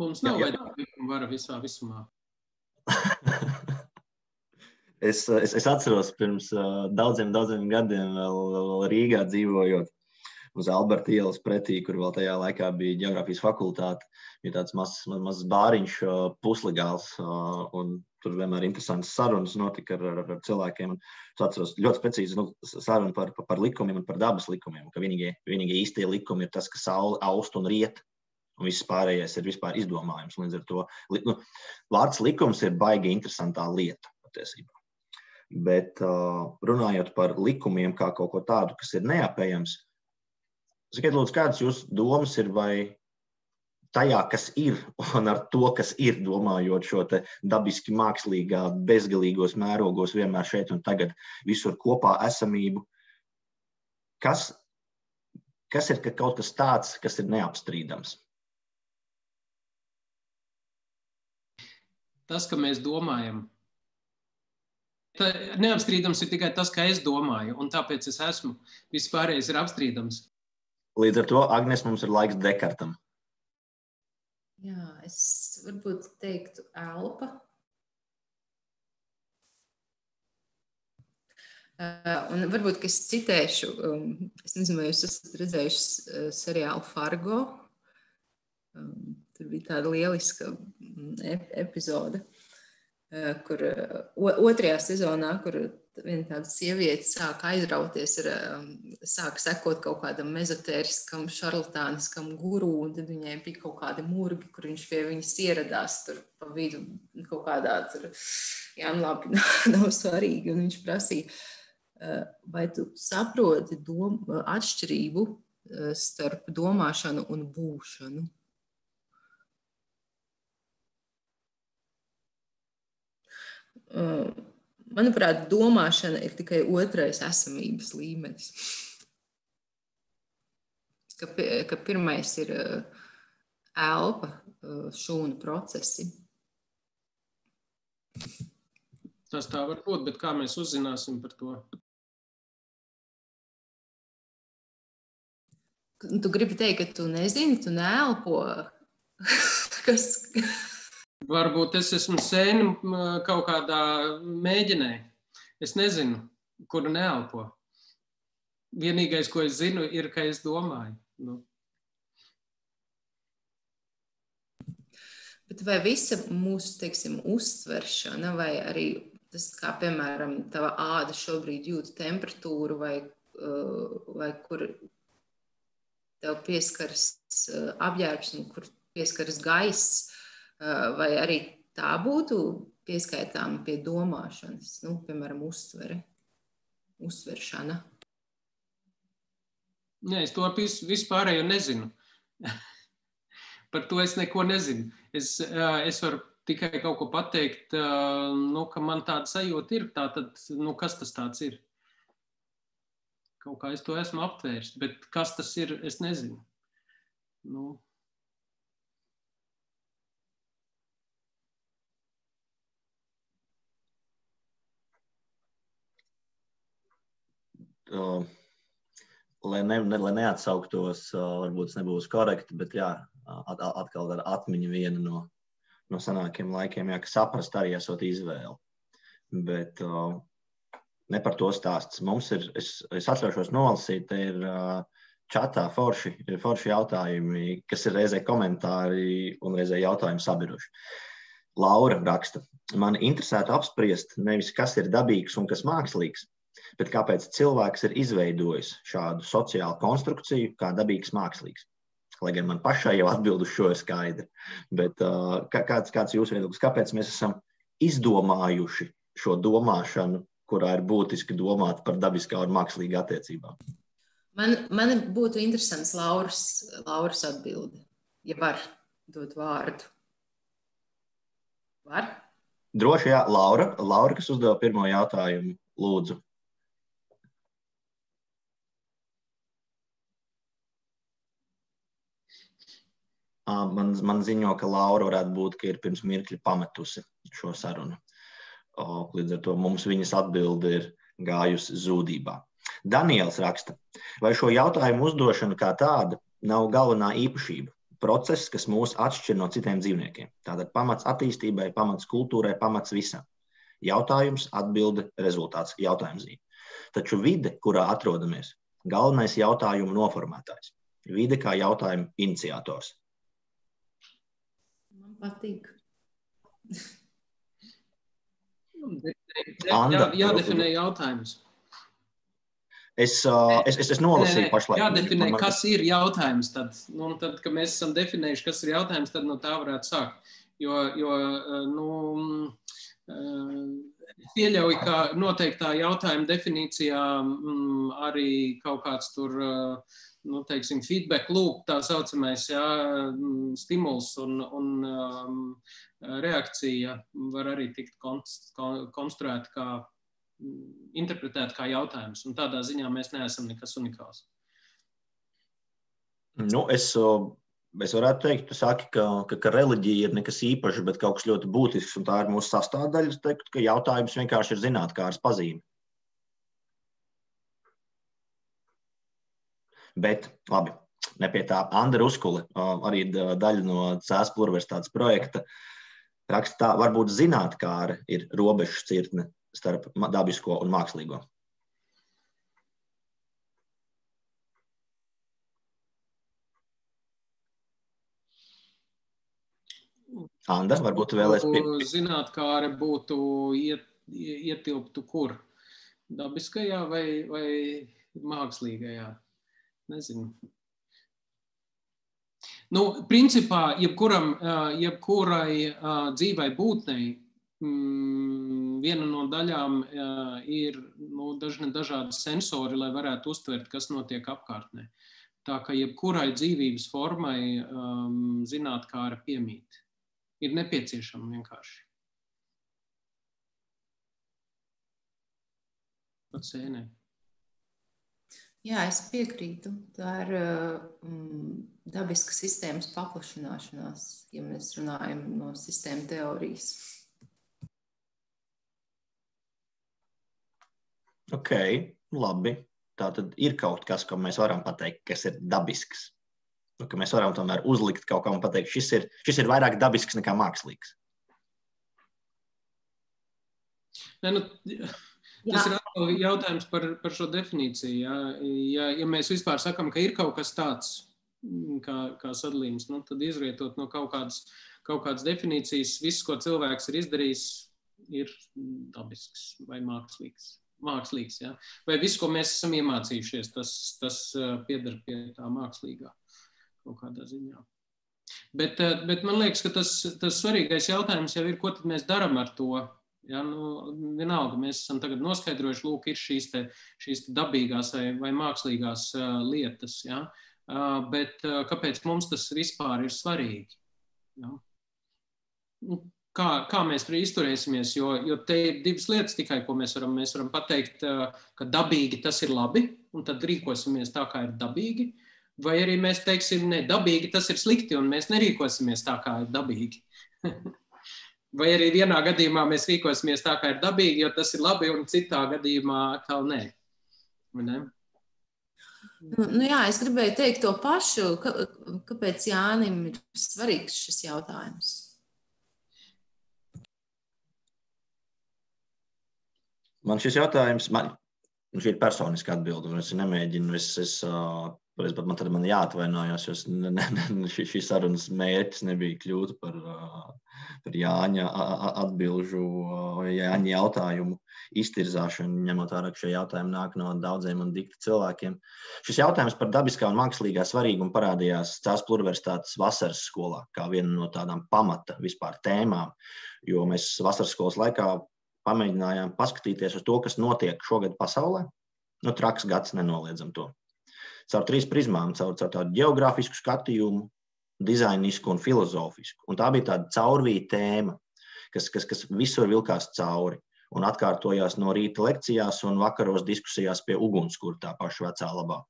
Mums nav vajadzīga likuma vara visā visumā. Es atceros pirms daudziem gadiem vēl Rīgā dzīvojot uz Alberta ielas pretī, kur vēl tajā laikā bija ģeogrāfijas fakultāte. Bija tāds mazs bāriņš, puslegāls, un tur vienmēr interesants sarunas notika ar cilvēkiem. Es atceros ļoti precīzi sarunu par likumiem un par dabas likumiem, ka vienīgie īstie likumi ir tas, ka saule aust un riet, un viss pārējais ir vispār izdomājums. Līdz ar to vārds likums ir baigi interesantā lieta patiesībā. Bet runājot par likumiem kā kaut ko tādu, kas ir neapējams, sakiet, lūdzu, kādas jūsu domas ir vai tajā, kas ir, un ar to, kas ir, domājot šo te dabiski mākslīgā, bezgalīgos mērogos vienmēr šeit un tagad visur kopā esamību, kas ir kaut kas tāds, kas ir neapstrīdams? Tas, ka mēs domājam. Neapstrīdams ir tikai tas, ka es domāju, un tāpēc es esmu. Viss pārējais ir apstrīdams. Līdz ar to, Agnes, mums ir laiks Dekartam. Jā, es varbūt teiktu elpa. Un varbūt, ka es citēšu, es nezinu, vai jūs esat redzējuši seriālu Fargo. Tur bija tāda lieliska epizode, kur otrajā sezonā, kur viena tāda sieviete sāk aizrauties, sāk sekot kaut kādam mezotēriskam, šarlatāniskam guru, un tad viņai bija kaut kādi murgi, kur viņš pie viņas ieradās tur pa vidu kaut kādā tur, jā, labi, nav svarīgi, un viņš prasīja, vai tu saproti atšķirību starp domāšanu un būšanu? Manuprāt, domāšana ir tikai otrais esamības līmenis. Ka pirmais ir elpa, šūnu procesi. Tas tā var būt, bet kā mēs uzzināsim par to? Tu gribi teikt, ka tu nezini, tu neelpo? Kas... Varbūt es esmu sen kaut kādā mēģinē. Es nezinu, kuru neelpo. Vienīgais, ko es zinu, ir, ka es domāju. Nu. Bet vai visa mūsu, teiksim, uztveršana, vai arī tas, kā, piemēram, tava āda šobrīd jūt temperatūru, vai kur tev pieskaras apģērbs un kur pieskaras gaiss, vai arī tā būtu pieskaitāma pie domāšanas, nu, piemēram, uztveršana? Nē, es to vispārējo nezinu. Par to es neko nezinu. Es varu tikai kaut ko pateikt, nu, ka man tāda sajūta ir, tātad, nu, kas tas tāds ir? Kaut kā es to esmu aptvērs, bet kas tas ir, es nezinu. Nu... Lai neatsauktos, varbūt tas nebūs korekti, bet jā, atkal ar atmiņu viena no senākiem laikiem, jā, ka saprast arī esot izvēle. Bet ne par to stāsts. Mums ir, es atļaušos nolasīt, te ir čatā forši jautājumi, kas ir reizē komentāri un reizē jautājumi sabiruši. Laura raksta, man interesētu apspriest nevis kas ir dabīgs un kas mākslīgs, bet kāpēc cilvēks ir izveidojis šādu sociālu konstrukciju kā dabīgs mākslīgs. Lai gan man pašai jau atbildu šo ir skaidri. Bet kāds jūsu viedoklis, kāpēc mēs esam izdomājuši šo domāšanu, kurā ir būtiski domāt par dabiskā un mākslīgā attiecībām? Man būtu interesants Lauras atbildi, ja var dot vārdu. Var? Droši, jā, Laura, kas uzdeva pirmo jautājumu, lūdzu. Man ziņo, ka Laura varētu būt, ka ir pirms mirkļa pametusi šo sarunu. Līdz ar to mums viņas atbilde ir gājusi zūdībā. Daniels raksta, vai šo jautājumu uzdošana kā tāda nav galvenā īpašība? process, kas mūs atšķir no citiem dzīvniekiem. Tātad pamats attīstībai, pamats kultūrai, pamats visam. Jautājums, atbilde, rezultāts, jautājumzīme. Taču vide, kurā atrodamies, galvenais jautājumu noformētājs. Vide kā jautājumu iniciators. Man patīk. Jādefinē jautājums. Es nolasīju pašlaik. Jādefinē, kas ir jautājums. Tad, kad mēs esam definējuši, kas ir jautājums, tad no tā varētu sākt. Pieļauju, ka noteiktā jautājuma definīcijā arī kaut kāds tur, teiksim, feedback loop, tā saucamais, stimuls un reakcija var arī tikt konstruēta kā interpretēt kā jautājums, un tādā ziņā mēs neesam nekas unikāls. Es varētu teikt, tu saki, ka reliģija ir nekas īpašs, bet kaut kas ļoti būtisks, un tā ir mūsu sastāvdaļa. Es teiktu, ka jautājums vienkārši ir zinātkārs pazīme. Bet, labi, ne pie tā. Andra Uskule, arī daļa no Cēsku universitātes projekta, raksta tā, varbūt zinātkāra ir robežu cirtne starp dabisko un mākslīgo. Anda, varbūt vēlēs zinātkāre būtu ietilptu kur? Dabiskajā vai mākslīgajā? Nezinu. Principā, jebkurai dzīvai būtnei viena no daļām ir dažādi sensori, lai varētu uztvert, kas notiek apkārtnē. Tā ka jebkurai dzīvības formai zinātkāra piemīt. Ir nepieciešama vienkārši. Pats ēnē. Jā, es piekrītu. Tā ir dabiska sistēmas paplašināšanās, ja mēs runājam no sistēma teorijas. Ok, labi. Tātad ir kaut kas, ko mēs varam pateikt, kas ir dabisks. Ka mēs varam tomēr uzlikt kaut kam un pateikt, šis ir vairāk dabisks nekā mākslīgs. Tas ir atkal jautājums par šo definīciju. Ja mēs vispār sakam, ka ir kaut kas tāds, kā sadalījums, tad izrietot no kaut kādas definīcijas, viss, ko cilvēks ir izdarījis, ir dabisks vai mākslīgs. Ja? Vai viss, ko mēs esam iemācījušies, tas pieder pie tā mākslīgā kaut kādā ziņā. Bet man liekas, ka tas svarīgais jautājums jau ir, ko tad mēs daram ar to. Ja? Vienalga, mēs esam tagad noskaidrojuši, lūk, ir šīs dabīgās vai mākslīgās lietas. Ja? Bet kāpēc mums tas vispār ir svarīgi? Ja? Kā mēs izturēsimies, jo te ir divas lietas tikai, ko mēs varam pateikt, ka dabīgi tas ir labi, un tad rīkosimies tā, kā ir dabīgi, vai arī mēs teiksim, ne, dabīgi tas ir slikti, un mēs nerīkosimies tā, kā ir dabīgi. Vai arī vienā gadījumā mēs rīkosimies tā, kā ir dabīgi, jo tas ir labi, un citā gadījumā atkal nē. Ne? Jā, es gribēju teikt to pašu, kāpēc Jānim ir svarīgs šis jautājums. Man šis jautājums, šī ir personiska atbilde, un es nemēģinu, man jāatvainojās, jo šī sarunas mērķis nebija kļūt par Jāņa atbilžu, Jāņa jautājumu iztirzāšanu, ņemot vērā, ka šie jautājumi nāk no daudziem un dikti cilvēkiem. Šis jautājums par dabiskā un mākslīgā svarīgumu parādījās Cēsku universitātes vasaras skolā, kā viena no tādām pamata vispār tēmām, jo mēs vasaras skolas laikā pamēģinājām paskatīties uz to, kas notiek šogad pasaulē. Traks gads, nenoliedzam to. Caur 3 prizmām, caur tādu geogrāfisku skatījumu, dizainisku un filozofisku. Un tā bija tāda caurvīja tēma, kas visur vilkās cauri un atkārtojās no rīta lekcijās un vakaros diskusijās pie ugunskura tā paša vecā labā.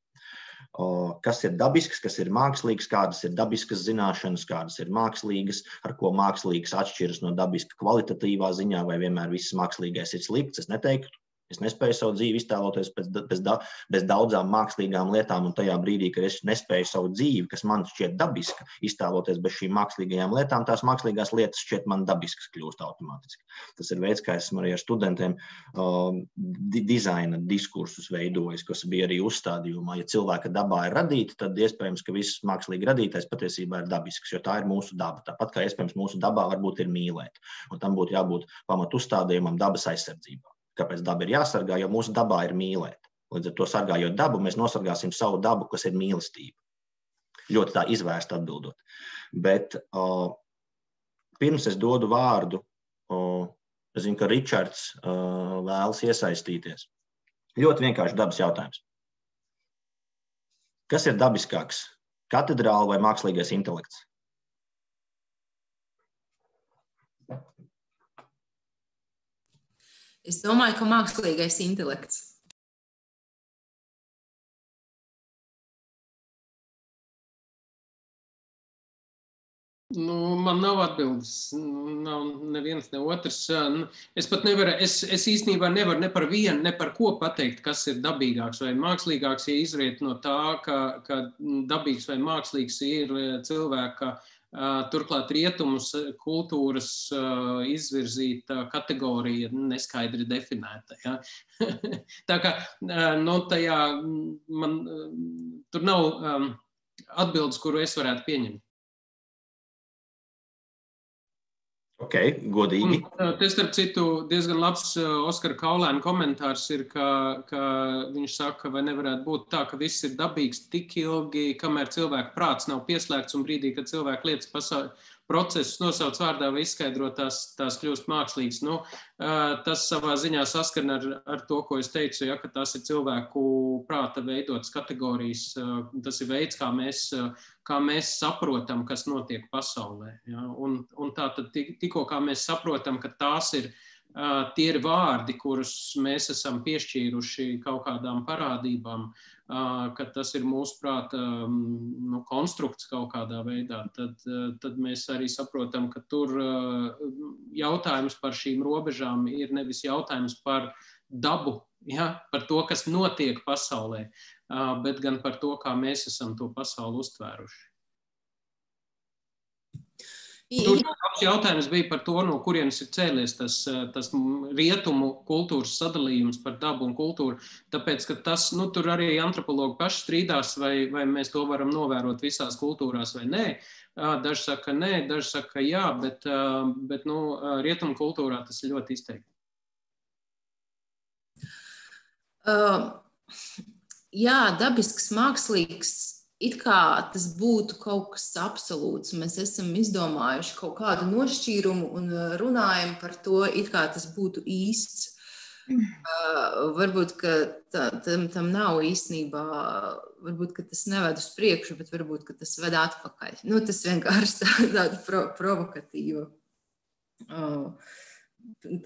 Kas ir dabisks, kas ir mākslīgs, kādas ir dabiskas zināšanas, kādas ir mākslīgas, ar ko mākslīgas atšķiras no dabiska kvalitatīvā ziņā, vai vienmēr viss mākslīgais ir slikts, es neteiktu. Es nespēju savu dzīvi iztēloties bez daudzām mākslīgām lietām, un tajā brīdī, kad es nespēju savu dzīvi, kas man šķiet dabiska, iztēloties bez šīm mākslīgajām lietām, tās mākslīgās lietas šķiet man dabiskas kļūst automātiski. Tas ir veids, kā esmu arī ar studentiem dizaina diskursus veidojis, kas bija arī uzstādījumā. Ja cilvēka dabā ir radīta, tad iespējams, ka viss mākslīgi radītais patiesībā ir dabisks, jo tā ir mūsu daba. Tāpat kā iespējams mūsu dabā varbūt ir mīlēt, un tam būtu jābūt pamatu uzstādījumam dabas aizsardzībā. Kāpēc daba ir jāsargā, jo mūsu dabā ir mīlēt. Līdz ar to sargājot dabu, mēs nosargāsim savu dabu, kas ir mīlestība. Ļoti tā izvērst atbildot. Bet pirms es dodu vārdu, es zinu, ka Ričards vēlas iesaistīties. Ļoti vienkārši dabas jautājums. Kas ir dabiskāks? Katedrāle vai mākslīgais intelekts? Es domāju, ka mākslīgais intelekts. Man nav atbildes. Nav neviens, ne otrs. Es pat nevaru, es īstenībā nevaru ne par vienu, ne par ko pateikt, kas ir dabīgāks vai mākslīgāks, ja izriet no tā, ka dabīgs vai mākslīgs ir cilvēka turklāt rietumus kultūras izvirzīta kategorija neskaidri definēta. Ja? Tā kā tajā tur nav atbildes, kuru es varētu pieņemt. Ok, godīgi. Tas, starp citu, diezgan labs Oskara Kaulēna komentārs ir, ka viņš saka, vai nevarētu būt tā, ka viss ir dabīgs tik ilgi, kamēr cilvēka prāts nav pieslēgts un brīdī, kad cilvēka lietas procesus nosauc vārdā vai izskaidro, tās kļūst mākslīgas. Tas savā ziņā saskana ar to, ko es teicu, ja, ka tās ir cilvēku prāta veidotas kategorijas. Tas ir veids, kā mēs saprotam, kas notiek pasaulē. Ja? Un tā tad tikko kā mēs saprotam, ka tie ir vārdi, kurus mēs esam piešķīruši kaut kādām parādībām, ka tas ir mūsu prāta konstrukts kaut kādā veidā, tad mēs arī saprotam, ka tur jautājums par šīm robežām ir nevis jautājums par dabu, ja, par to, kas notiek pasaulē, bet gan par to, kā mēs esam to pasauli uztvēruši. Tur labs jautājums bija par to, no kurienes ir cēlies tas rietumu kultūras sadalījums par dabu un kultūru, tāpēc, ka tas, tur arī antropologi paši strīdās, vai mēs to varam novērot visās kultūrās vai nē. Daži saka nē, daži saka jā, bet rietumu kultūrā tas ir ļoti izteikti. Jā, dabisks, mākslīgs. It kā tas būtu kaut kas absolūts. Mēs esam izdomājuši kaut kādu nošķīrumu un runājam par to, it kā tas būtu īsts. Varbūt, ka tam nav īstenībā, varbūt, ka tas neved uz priekšu, bet varbūt, ka tas ved atpakaļ. Tas vienkārši tāda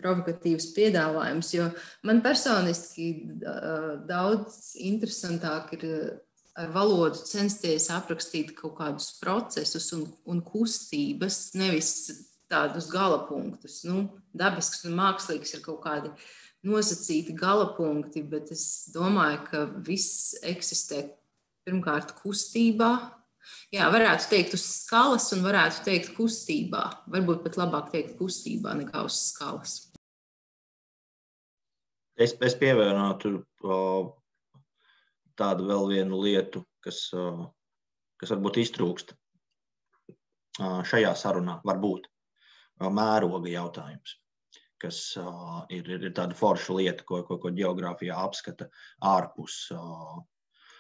provokatīvs piedāvājums, jo man personiski daudz interesantāk ir ar valodu censties aprakstīt kaut kādus procesus un kustības, nevis tādus galapunktus. Dabisks un mākslīgs ir kaut kādi nosacīti galapunkti, bet es domāju, ka viss eksistē pirmkārt kustībā. Jā, varētu teikt uz skalas un varētu teikt kustībā. Varbūt pat labāk teikt kustībā nekā uz skalas. Es pievienotu tādu vēl vienu lietu, kas varbūt iztrūkst šajā sarunā, varbūt mēroga jautājums, kas ir tāda forša lieta, ko ģeogrāfijā apskata ārpus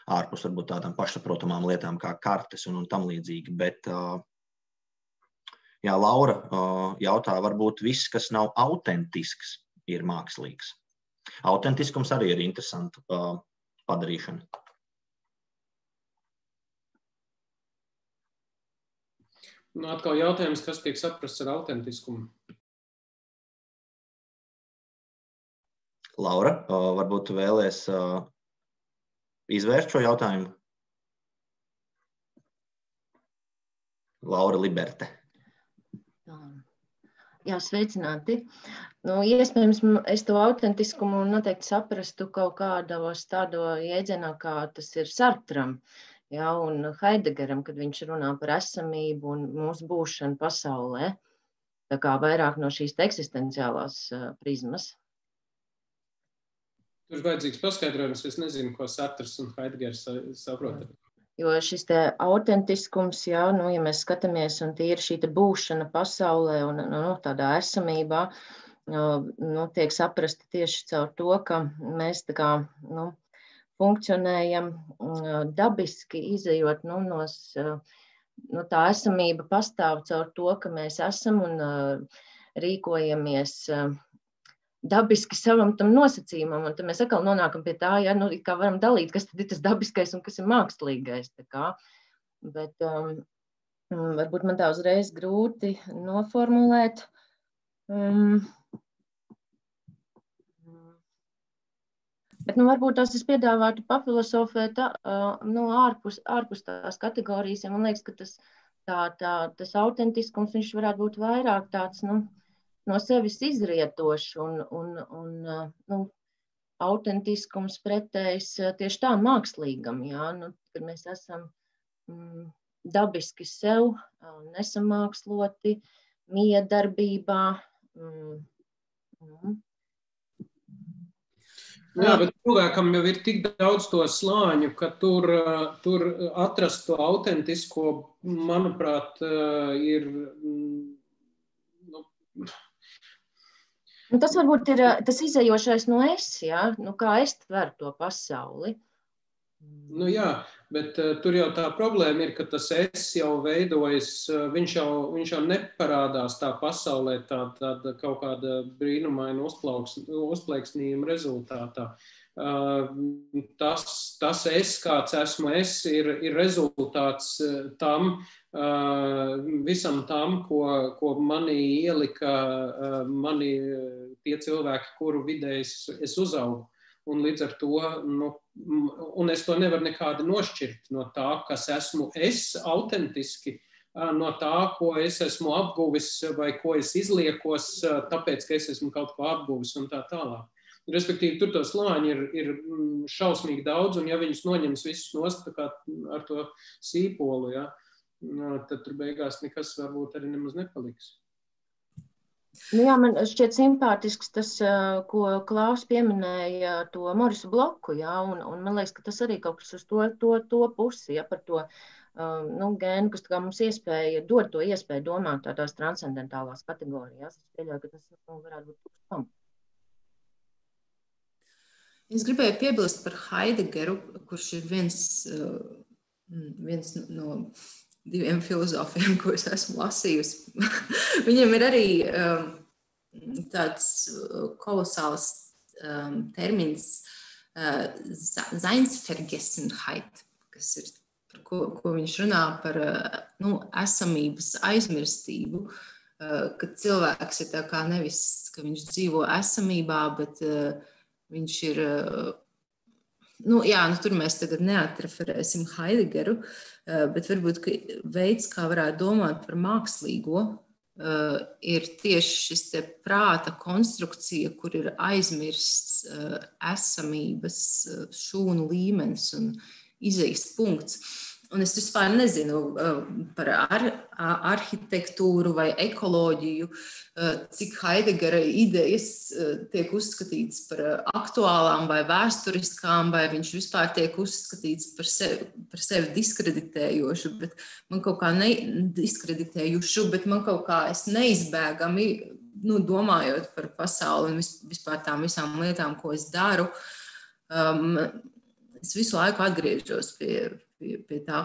varbūt tādām pašsaprotamām lietām kā kartes un tam līdzīgi. Bet, jā, Laura jautā, varbūt viss, kas nav autentisks, ir mākslīgs. Autentiskums arī ir interesanta padarīšana. Atkal jautājums, kas tiek saprasts ar autentiskumu? Laura, varbūt tu vēlies izvērst šo jautājumu? Laura Liberte. Jā, sveicināti. Iespējams, es to autentiskumu noteikti saprastu kaut kādos tādo jēdzienā, kā tas ir Sartram, jā, un Heidegeram, kad viņš runā par esamību un mūsu būšanu pasaulē, tā kā vairāk no šīs eksistenciālās prizmas. Tur ir vajadzīgs paskaidrojums, es nezinu, ko Sartrs un Heidegers saprot. Jo šis te autentiskums, jā, ja mēs skatāmies un tīri šī te būšana pasaulē un tādā esamībā, tiek saprasta tieši caur to, ka mēs tā kā, funkcionējam dabiski, izejot tā esamība pastāv caur to, ka mēs esam un rīkojamies dabiski savam tam nosacījumam, un tad mēs atkal nonākam pie tā, ja, kā varam dalīt, kas tad ir tas dabiskais un kas ir mākslīgais. Tā kā. Bet varbūt man tā uzreiz grūti noformulēt. Bet varbūt tās es piedāvātu papilosofēt ārpus tās kategorijas, ja man liekas, ka tas autentiskums, viņš varētu būt vairāk tāds, no sevis izrietošs un autentiskums pretējs tieši tā mākslīgam, jā, kad mēs esam dabiski sev, nesamāksloti, miedarbībā. Jā, bet cilvēkam jau ir tik daudz to slāņu, ka tur atrast to autentisko, manuprāt, ir... Tas varbūt ir tas izējošais no es, jā? Kā es tveru to pasauli. Jā, bet tur jau tā problēma ir, ka tas es jau veidojas, viņš jau neparādās tā pasaulē tāda kaut kāda brīnumaina uzplaiksnījuma rezultātā. Tas es, kāds esmu es, ir rezultāts tam, visam tam, ko manī ielika tie cilvēki, kuru vidē es uzaugu. Un līdz ar to, un es to nevaru nekādi nošķirt no tā, kas esmu es autentiski, no tā, ko es esmu apguvis vai ko es izliekos, tāpēc, ka es esmu kaut ko apguvis un tā tālāk. Respektīvi, tur to slāņi ir šausmīgi daudz, un ja viņus noņems visus nost ar to sīpolu, ja, tad tur beigās nekas varbūt arī nemaz nepaliks. Jā, man šķiet simpātisks tas, ko Klaus pieminēja, to Morisu Bloku, jā, un man liekas, ka tas arī kaut kas uz to pusi, ja, par to gēnu, kas mums dod to iespēju domāt tādās transcendentālās kategorijās. Es pieļauju, ka tas varētu būt tam. Es gribēju piebilst par Heidegeru, kurš ir viens no 2 filozofiem, ko es esmu lasījusi. Viņam ir arī tāds kolosāls termins Seinsvergessenheit, kas ir, par ko viņš runā par esamības aizmirstību, ka cilvēks ir tā kā nevis, ka viņš dzīvo esamībā, bet viņš ir... tur mēs tagad neatreferēsim Heidegeru, bet varbūt veids, kā varētu domāt par mākslīgo, ir tieši šis te prāta konstrukcija, kur ir aizmirsts esamības šūnu līmenis un izejas punkts. Un es vispār nezinu par arhitektūru vai ekoloģiju, cik Heidegera idejas tiek uzskatītas par aktuālām vai vēsturiskām, vai viņš vispār tiek uzskatīts par sevi diskreditējošu, bet man kaut kā diskreditējušu, bet man kaut kā es neizbēgami, domājot par pasauli un vispār tām visām lietām, ko es daru, es visu laiku atgriežos pie tā,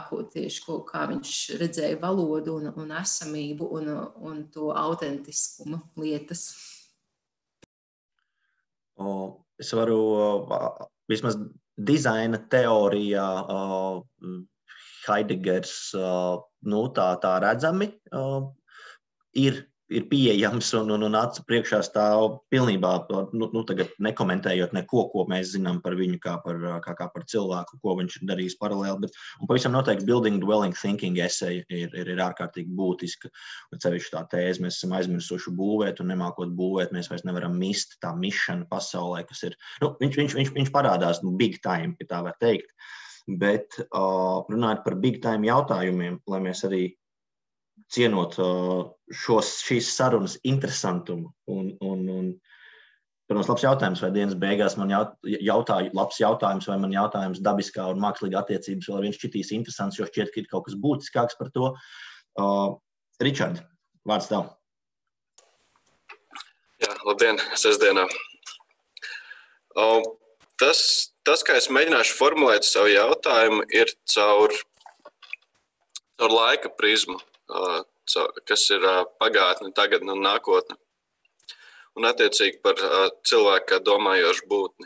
kā viņš redzēja valodu un esamību un to autentiskumu lietas. Es varu vismaz dizaina teorijā Heidegers tā redzami ir ir pieejams un acu priekšā stāv pilnībā, tagad nekomentējot neko, ko mēs zinām par viņu kā par cilvēku, ko viņš ir darījis paralēli, un pavisam noteikti building, dwelling, thinking essay ir ārkārtīgi būtiska. Un cevišķi tā tēze, mēs esam aizmirsuši būvēt un nemākot būvēt, mēs vairs nevaram mist tā mišana pasaulē, kas ir, viņš parādās big time, ja tā var teikt, bet runājot par big time jautājumiem, lai mēs arī cienot šīs sarunas interesantumu un protams, labs jautājums, vai dienas beigās man labs jautājums, vai man jautājums dabiskā un mākslīga attiecības vēl viens šķitīs interesants, jo šķiet, ka ir kaut kas būtiskāks par to. Ričard, vārds tev. Jā, labdien, sestdienā. Tas, kā es mēģināšu formulēt savu jautājumu, ir caur laika prizmu. Kas ir pagātne, tagadne un nākotne. Un attiecīgi par cilvēku kā domājošu būtni.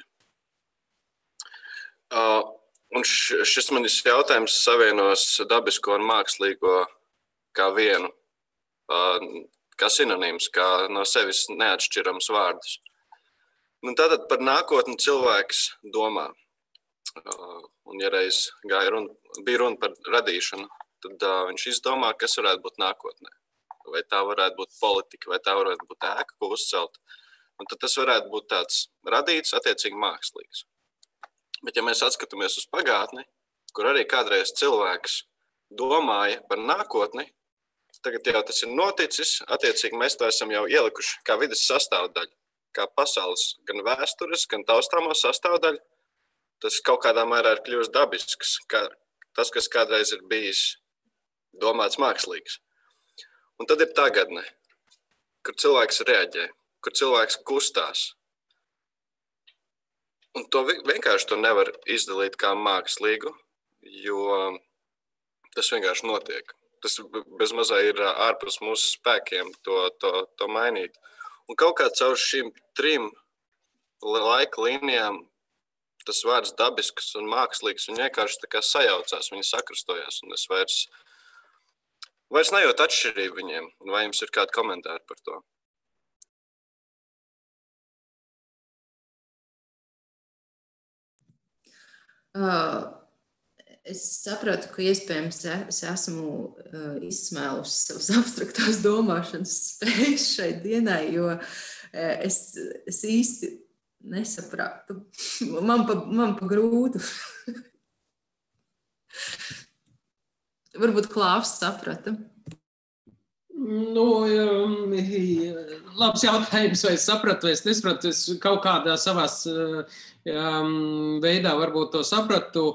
Un šis manis jautājums savienos dabisko un mākslīgo kā vienu, kā sinonīms, kā no sevis neatšķirams vārdus. Un tātad par nākotni cilvēks domā. Un ja reiz bija runa par radīšanu, tad viņš izdomā, kas varētu būt nākotnē. Vai tā varētu būt politika, vai tā varētu būt ēka, ko uzcelt. Un tad tas varētu būt tāds radīts, attiecīgi mākslīgs. Bet ja mēs atskatāmies uz pagātni, kur arī kādreiz cilvēks domāja par nākotni, tagad jau tas ir noticis, attiecīgi mēs to esam jau ielikuši kā vides sastāvdaļu, kā pasaules gan vēstures, gan taustāmo sastāvdaļu. Tas kaut kādā mērā ir kļuvis dabisks, tas, kas kādreiz ir bijis domāts mākslīgs. Un tad ir tagadne, kur cilvēks reaģē, kur cilvēks kustās. Un to vienkārši to nevar izdalīt kā mākslīgu, jo tas vienkārši notiek. Tas bez mazā ir ārpus mūsu spēkiem to mainīt. Un kaut kā caur šīm 3 laika līnijām tas vārds dabisks un mākslīgs, un vienkārši tā kā sajaucās, viņi sakrustojās, un es vairs nejūt atšķirību viņiem. Vai jums ir kādi komentāri par to? Es sapratu, ka iespējams es esmu izsmēlusi savas abstraktās domāšanas spējas šai dienai, jo es īsti nesapratu. Man pa grūtu. Varbūt Klāvs saprata. Labs jautājums, vai es sapratu, vai es nesapratu. Es kaut kādā savās veidā varbūt to sapratu.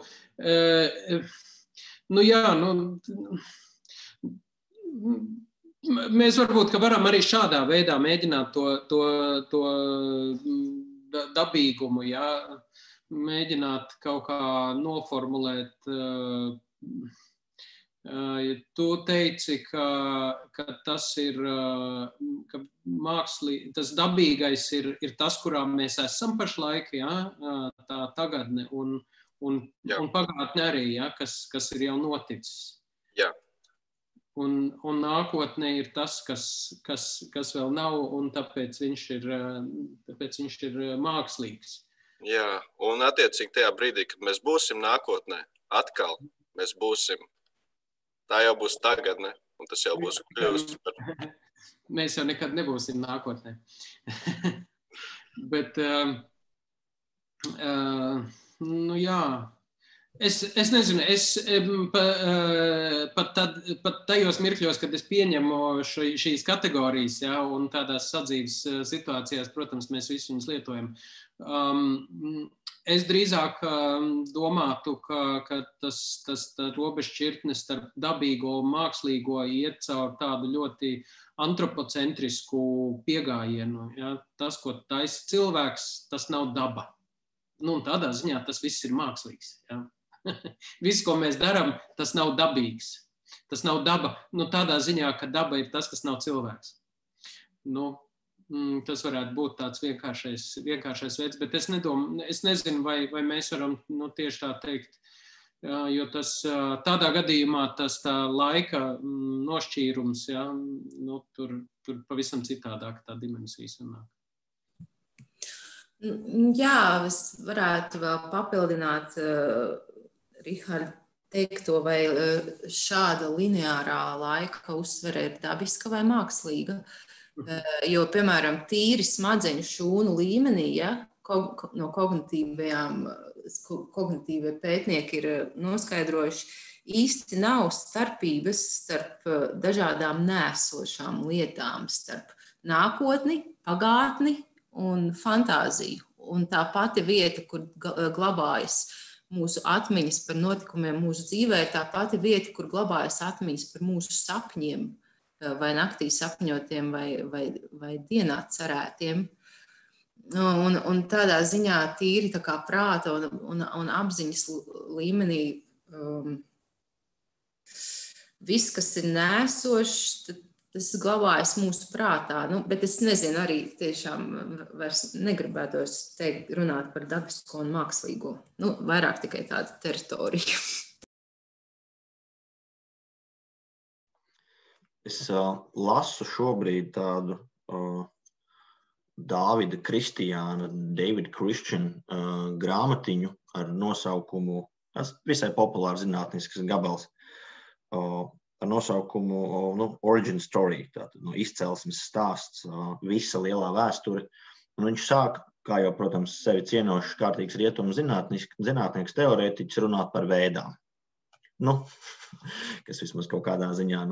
Mēs varbūt, ka varam arī šādā veidā mēģināt to dabīgumu, mēģināt kaut kā noformulēt. Tu teici, ka tas ir, ka tas dabīgais ir tas, kurā mēs esam pašlaik, tā tagadne un pagātne arī, kas ir jau noticis. Jā. Un nākotnē ir tas, kas vēl nav, un tāpēc viņš ir mākslīgs. Jā, un attiecīgi tajā brīdī, kad mēs būsim nākotnē, atkal mēs būsim. Tā jau būs tagadne, un tas jau būs kļūst par... Mēs jau nekad nebūsim nākotnē. Bet, jā, es nezinu, pat tajos mirkļos, kad es pieņemu šīs kategorijas, un tādās sadzīves situācijās, protams, mēs visu viņus lietojam. Es drīzāk domātu, ka tas robežšķirtne starp dabīgo un mākslīgo iet caur tādu ļoti antropocentrisku piegājienu. Tas, ko taisa cilvēks, tas nav daba. Tādā ziņā tas viss ir mākslīgs. Viss, ko mēs darām, tas nav dabīgs. Tas nav daba, tādā ziņā, ka daba ir tas, kas nav cilvēks. Tas varētu būt tāds vienkāršais veids, bet es nezinu, vai mēs varam tieši tā teikt, jo tas tādā gadījumā tas tā laika nošķīrums, ja, nu, tur pavisam citādāk tā dimensija sanāk. Jā, es varētu vēl papildināt Riharda teikto, vai šāda lineārā laika uztvere ir dabiska vai mākslīga. Jo, piemēram, tīri smadzeņu šūnu līmenī, ja, no kognitīvie pētnieki ir noskaidrojuši, īsti nav starpības starp dažādām nēsošām lietām, starp nākotni, pagātni un fantāziju. Un tā pati vieta, kur glabājas mūsu atmiņas par notikumiem mūsu dzīvē, tā pati vieta, kur glabājas atmiņas par mūsu sapņiem, vai naktī sapņotiem, vai dienā cerētiem. Un tādā ziņā tīri tā kā prāta un apziņas līmenī viss, kas ir nēsošs, tas glabājas mūsu prātā. Nu, bet es nezinu, arī tiešām vairs negribētos teikt, runāt par dabisko un mākslīgo. Nu, vairāk tikai tāda teritorija. Es lasu šobrīd tādu Dāvida Kristiāna, David Christian grāmatiņu ar nosaukumu, tas visai populārs zinātnisks gabals, ar nosaukumu Origin Story, tātad izcelsmes stāsts, visa lielā vēsture. Un viņš sāk, kā jau, protams, sevi cienošs kārtīgs rietumu zinātnieks teorētiķis runāt par vēdām. Nu, kas vismaz kaut kādā ziņā,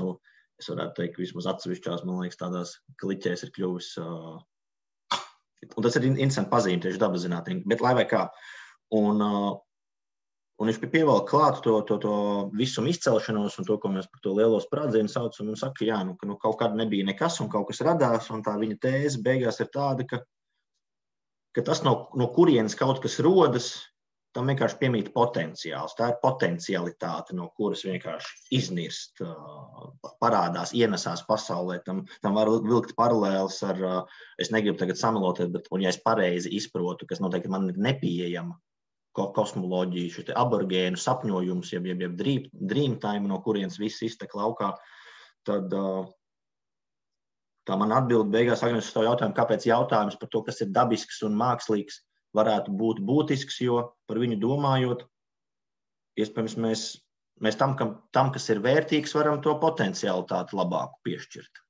es varētu teikt, ka vismaz atsevišķās, man liekas, tādās kliķēs ir kļuvis. Un tas ir interesanti pazīme tieši dabas zinātnieki, bet lai vai kā. Un viņš pievelk klāt to visumu izcelšanos un to, ko mēs par to lielo sprādzienu saucam, un saka, jā, ka kaut kāda nebija nekas un kaut kas radās, un tā viņa tēze beigās ir tāda, ka tas no kurienes kaut kas rodas, tam vienkārši piemīt potenciāls. Tā ir potencialitāte, no kuras vienkārši iznirst, parādās, ienesās pasaulē. Tam var vilkt paralēlis ar, es negribu tagad samelotēt, bet, un ja es pareizi izprotu, kas noteikti man ir nepieejama kosmoloģija, šis aborgēnu sapņojums, jeb dream time, no kurienes viss iztek laukā, tad tā man atbild beigās, Agnes, uz to jautājumu, kāpēc jautājums par to, kas ir dabisks un mākslīgs, varētu būt būtisks, jo par viņu domājot, iespējams, mēs tam, kas ir vērtīgs, varam to potencialitāti labāku piešķirt.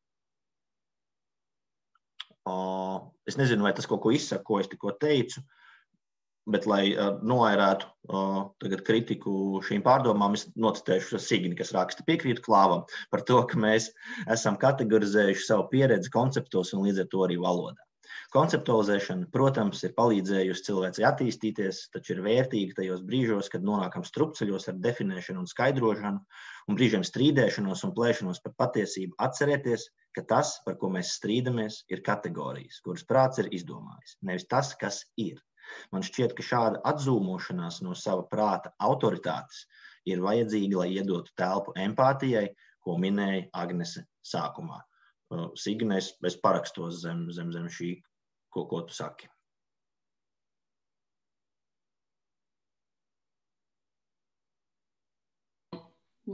Es nezinu, vai tas kaut ko izsaka, ko es tikko teicu, bet, lai noairētu tagad kritiku šīm pārdomām, es nocitēšu Signi, kas raksta piekrītu Klāvam par to, ka mēs esam kategorizējuši savu pieredzi konceptos un līdz ar to arī valodā. Konceptualizēšana, protams, ir palīdzējusi cilvēcei attīstīties, taču ir vērtīga tajos brīžos, kad nonākam strupceļos ar definēšanu un skaidrošanu, un brīžiem strīdēšanos un plēšanos par patiesību atcerēties, ka tas, par ko mēs strīdamies, ir kategorijas, kuras prāts ir izdomājis, nevis tas, kas ir. Man šķiet, ka šāda atzūmošanās no sava prāta autoritātes ir vajadzīga, lai iedotu telpu empātijai, ko minēja Agnese sākumā. Signe, es parakstos zem šī, ko tu saki.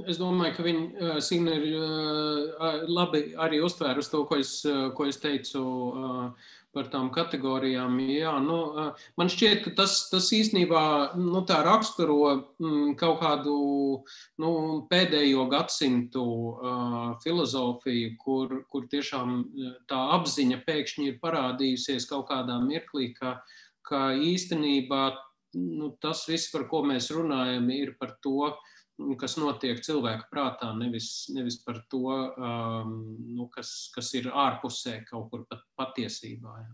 Es domāju, ka Signe ir labi arī uztvērusi to, ko es teicu par tām kategorijām. Jā, man šķiet, ka tas īstenībā tā raksturo kaut kādu pēdējo gadsimtu filozofiju, kur tiešām tā apziņa pēkšņi ir parādījusies kaut kādā mirklī, ka īstenībā tas viss, par ko mēs runājam, ir par to, kas notiek cilvēka prātā, nevis par to, kas ir ārpusē kaut kur patiesībā. Ja.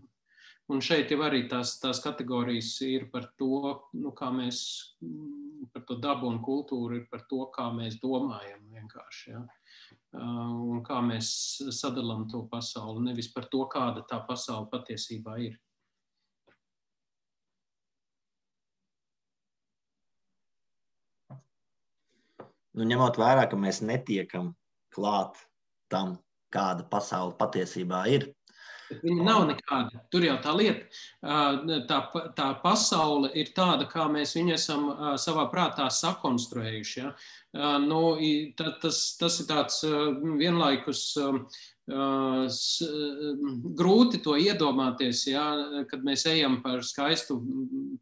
Un šeit jau arī tās kategorijas ir par to, kā mēs, par to dabu un kultūru, ir par to, kā mēs domājam vienkārši. Ja. Un kā mēs sadalām to pasauli, nevis par to, kāda tā pasaule patiesībā ir. Ņemot vērā, ka mēs netiekam klāt tam, kāda pasaule patiesībā ir, Viņa nav nekāda. Tur jau tā lieta. Tā pasaule ir tāda, kā mēs viņu esam savā prātā sakonstruējuši. Ja? Tas ir tāds vienlaikus grūti to iedomāties, ja? Kad mēs ejam par skaistu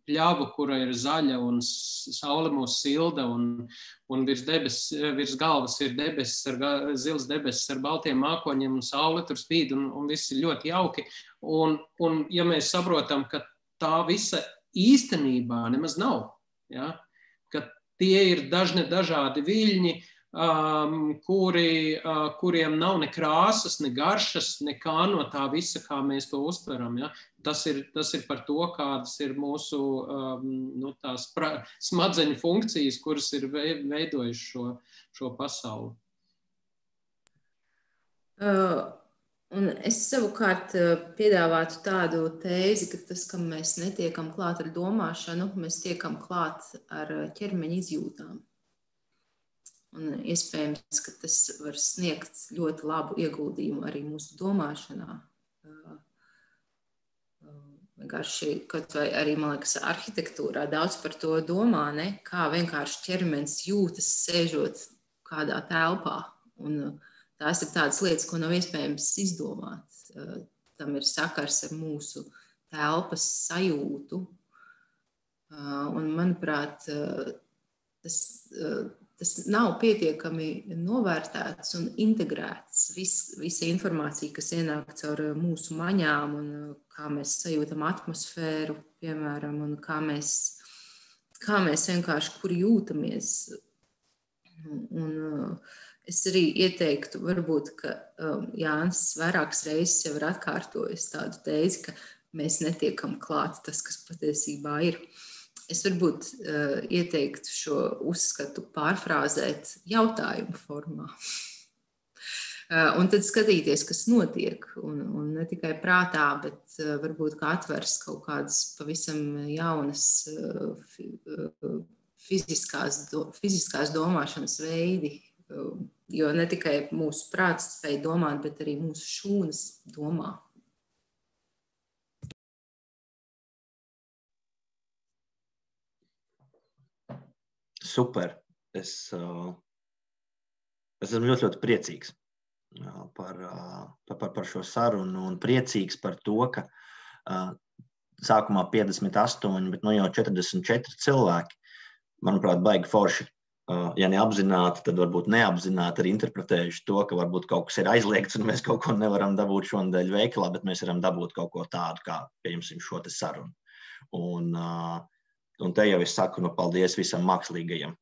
pļavu, kura ir zaļa un saule mūs silda un virs galvas ir zils debesis ar baltiem mākoņiem un saule tur spīd un viss ir ļoti jauki. Un ja mēs saprotam, ka tā visa īstenībā nemaz nav, ja? Ka tie ir dažādi viļņi, kuriem nav ne krāsas, ne garšas, nekā no tā visa, kā mēs to uztveram. Ja? Tas ir par to, kādas ir mūsu tās smadzeņu funkcijas, kuras ir veidojuši šo pasauli. Un es savukārt piedāvātu tādu tēzi, ka tas, kam mēs netiekam klāt ar domāšanu, mēs tiekam klāt ar ķermeņa izjūtām. Un iespējams, ka tas var sniegt ļoti labu ieguldījumu arī mūsu domāšanā. Vienkārši, kaut vai arī, man liekas, arhitektūrā daudz par to domā, ne? Kā vienkārši ķermenis jūtas sēžot kādā telpā. Un tās ir tādas lietas, ko nav iespējams izdomāt. Tam ir sakars ar mūsu telpas sajūtu. Un, manuprāt, tas nav pietiekami novērtēts un integrēts. Visa informācija, kas ienāk caur mūsu maņām un kā mēs sajūtam atmosfēru, piemēram, un kā mēs vienkārši kur jūtamies. Un es arī ieteiktu, varbūt, ka Jānis vairākas reizes jau ir atkārtojis tādu tēzi, ka mēs netiekam klāt tas, kas patiesībā ir. Es varbūt ieteiktu šo uzskatu pārfrāzēt jautājumu formā. Un tad skatīties, kas notiek. Un ne tikai prātā, bet varbūt kā atvers kaut kādas pavisam jaunas fiziskās domāšanas veidi. Jo ne tikai mūsu prāts spēj domāt, bet arī mūsu šūnas domā. Super. Es esmu ļoti, ļoti priecīgs par šo sarunu un priecīgs par to, ka sākumā 58, bet jau 44 cilvēki, manuprāt, baigi forši, ja neapzināti, tad varbūt neapzināti arī interpretējuši to, ka varbūt kaut kas ir aizliegts un mēs kaut ko nevaram dabūt šonadēļ veikalā, bet mēs varam dabūt kaut ko tādu, kā pieņemsim šo te sarunu. Un te jau es saku, paldies visam mākslīgajam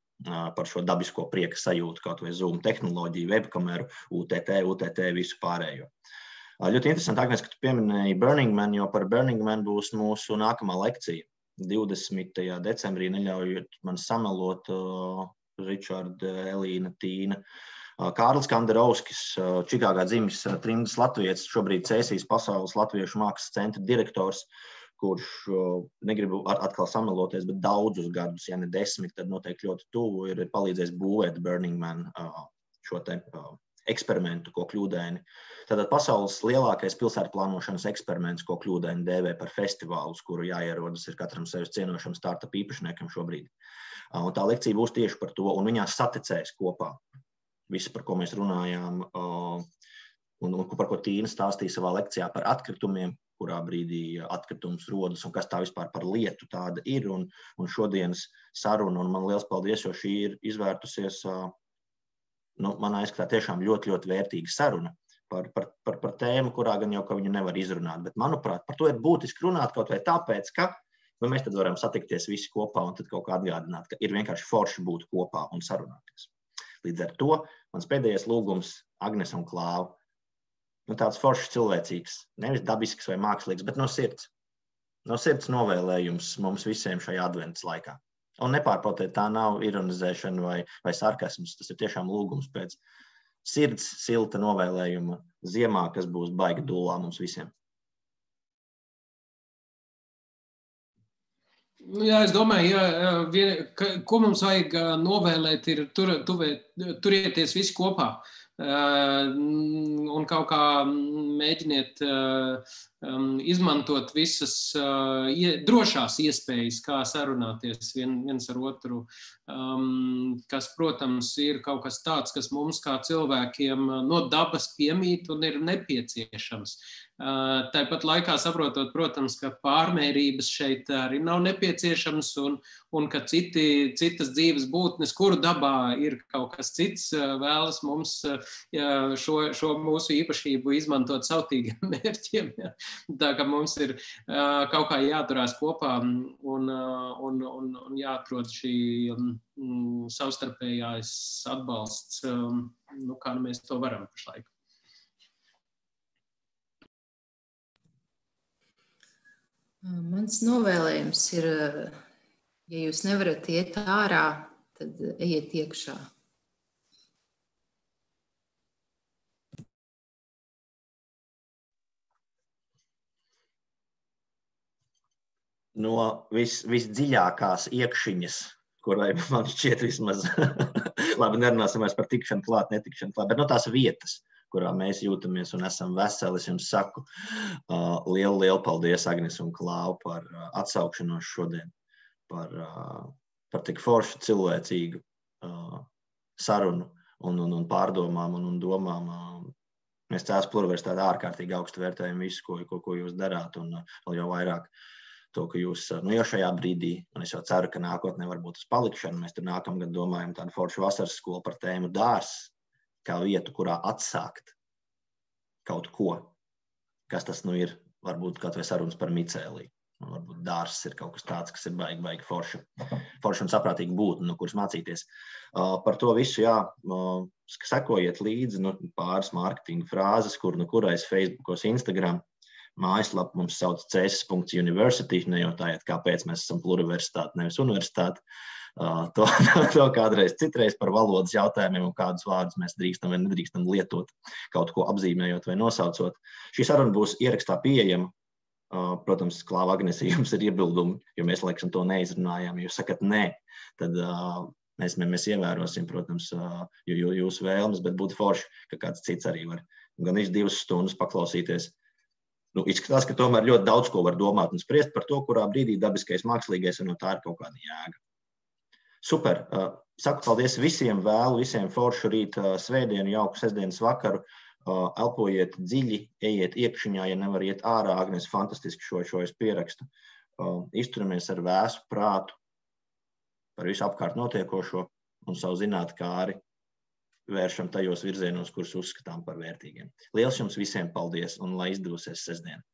par šo dabisko prieka sajūtu, kaut vai Zoom tehnoloģiju, webkameru, UTT, visu pārējo. Ļoti interesanti, Agnes, ka tu pieminēji Burning Man, jo par Burning Man būs mūsu nākamā lekcija. 20. decembrī, neļaujot man samelot, Ričard, Elīna, Tīna. Kārlis Kandarovskis, Čikāgā dzimis trimdas latvietis, šobrīd Cēsīs Pasaules Latviešu mākslas centra direktors, kurš, negribu atkal sameloties, bet daudzus gadus, ja ne 10, tad noteikti ļoti tuvu ir palīdzējis būvēt Burning Man šo te eksperimentu, ko kļūdaini. Tātad pasaules lielākais pilsētu plānošanas eksperiments, ko kļūdaini dēvē par festivālu, kuru jāierodas ir katram sevis cienošam startup īpašniekam šobrīd. Un tā lekcija būs tieši par to, un viņās saticēs kopā visu, par ko mēs runājām, un par ko Tīna stāstīja savā lekcijā par atkritumiem, kurā brīdī atkritums rodas un kas tā vispār par lietu tāda ir. Un šodienas saruna, un man liels paldies, jo šī ir izvērtusies, manā izskatā tiešām ļoti, ļoti vērtīga saruna par tēmu, kurā gan jau ka viņu nevar izrunāt. Bet, manuprāt, par to ir būtiski runāt kaut vai tāpēc, ka mēs tad varam satikties visi kopā un tad kaut kā atgādināt, ka ir vienkārši forši būt kopā un sarunāties. Līdz ar to mans pēdējais lūgums Agnes un Klāva. Tāds foršs cilvēcīgs, nevis dabisks vai mākslīgs, bet no sirds. No sirds novēlējums mums visiem šajā adventas laikā. Un nepārprotiet, tā nav ironizēšana vai sarkasms, tas ir tiešām lūgums pēc sirds silta novēlējuma ziemā, kas būs baigi dullā mums visiem. Jā, es domāju, ko mums vajag novēlēt, ir turieties visi kopā. un kaut kā mēģiniet izmantot visas drošās iespējas, kā sarunāties viens ar otru, kas, protams, ir kaut kas tāds, kas mums kā cilvēkiem no dabas piemīt un ir nepieciešams. Tāpat laikā saprotot, protams, ka pārmērības šeit arī nav nepieciešams un ka citas dzīves būtnes, kuru dabā ir kaut kas cits, vēlas mums šo mūsu īpašību izmantot savtīgiem mērķiem. Ja. Tā kā mums ir kaut kā jāturās kopā un jāatrod šī savstarpējās atbalsts, kā mēs to varam pašlaik. Mans novēlējums ir, ja jūs nevarat iet ārā, tad ejiet iekšā. No visdziļākās iekšiņas, kurai man šķiet vismaz, labi, nerunāsim vairs par tikšanu klāt, netikšanu klāt, bet no tās vietas, kurā mēs jūtamies un esam veseli, es jums saku lielu paldies, Agnes un Klau, par atsaukšanos šodien, par tik foršu cilvēcīgu sarunu un pārdomām un domām. Mēs Cēsu Pluruniversitātē ārkārtīgi augstu vērtējam visu, ko jūs darāt, un vēl jau vairāk to, ka jūs jau šajā brīdī, un es jau ceru, ka nākotnē varbūt uz palikšanu, mēs tur nākamgad domājam tādu foršu vasaras skolu par tēmu dārs, kā vietu, kurā atsākt kaut ko, kas tas ir, varbūt kaut vai sarunas par micēliju. Varbūt dārs ir kaut kas tāds, kas ir baigi forši un saprātīgi būt, no kuras mācīties. Par to visu, jā, sekojiet līdzi, pāris mārketinga frāzes, kurais Facebookos, Instagram, mājaslapa mums sauc cēsis.university, nejautājiet, kāpēc mēs esam pluriversitāte, nevis universitāte. To kādreiz citreiz par valodas jautājumiem un kādus vārdus mēs drīkstam vai nedrīkstam lietot, kaut ko apzīmējot vai nosaucot. Šī saruna būs ierakstā pieejama. Protams, Klāva, Agnesija, jums ir iebildumi, jo mēs laikam to neizrunājām. Jūs sakat nē, tad mēs ievērosim, protams, jūsu vēlmes, bet būtu forši, ka kāds cits arī var gan 2 stundas paklausīties. Izskatās, ka tomēr ļoti daudz ko var domāt un spriest par to, kurā brīdī dabiskais, mākslīgais un no tā ir kaut kāda jēga. Super. Saku paldies visiem, vēlu visiem foršu rīt svētdienu, jauku sestdienas vakaru. Elpojiet dziļi, ejiet iekšiņā, ja nevar iet ārā. Agnes, fantastiski šo es pierakstu. Izturamies ar vēsu prātu par visu apkārt notiekošo un savu zinātkāri vēršam tajos virzienos, kurus uzskatām par vērtīgiem. Liels jums visiem paldies un lai izdosies sestdien!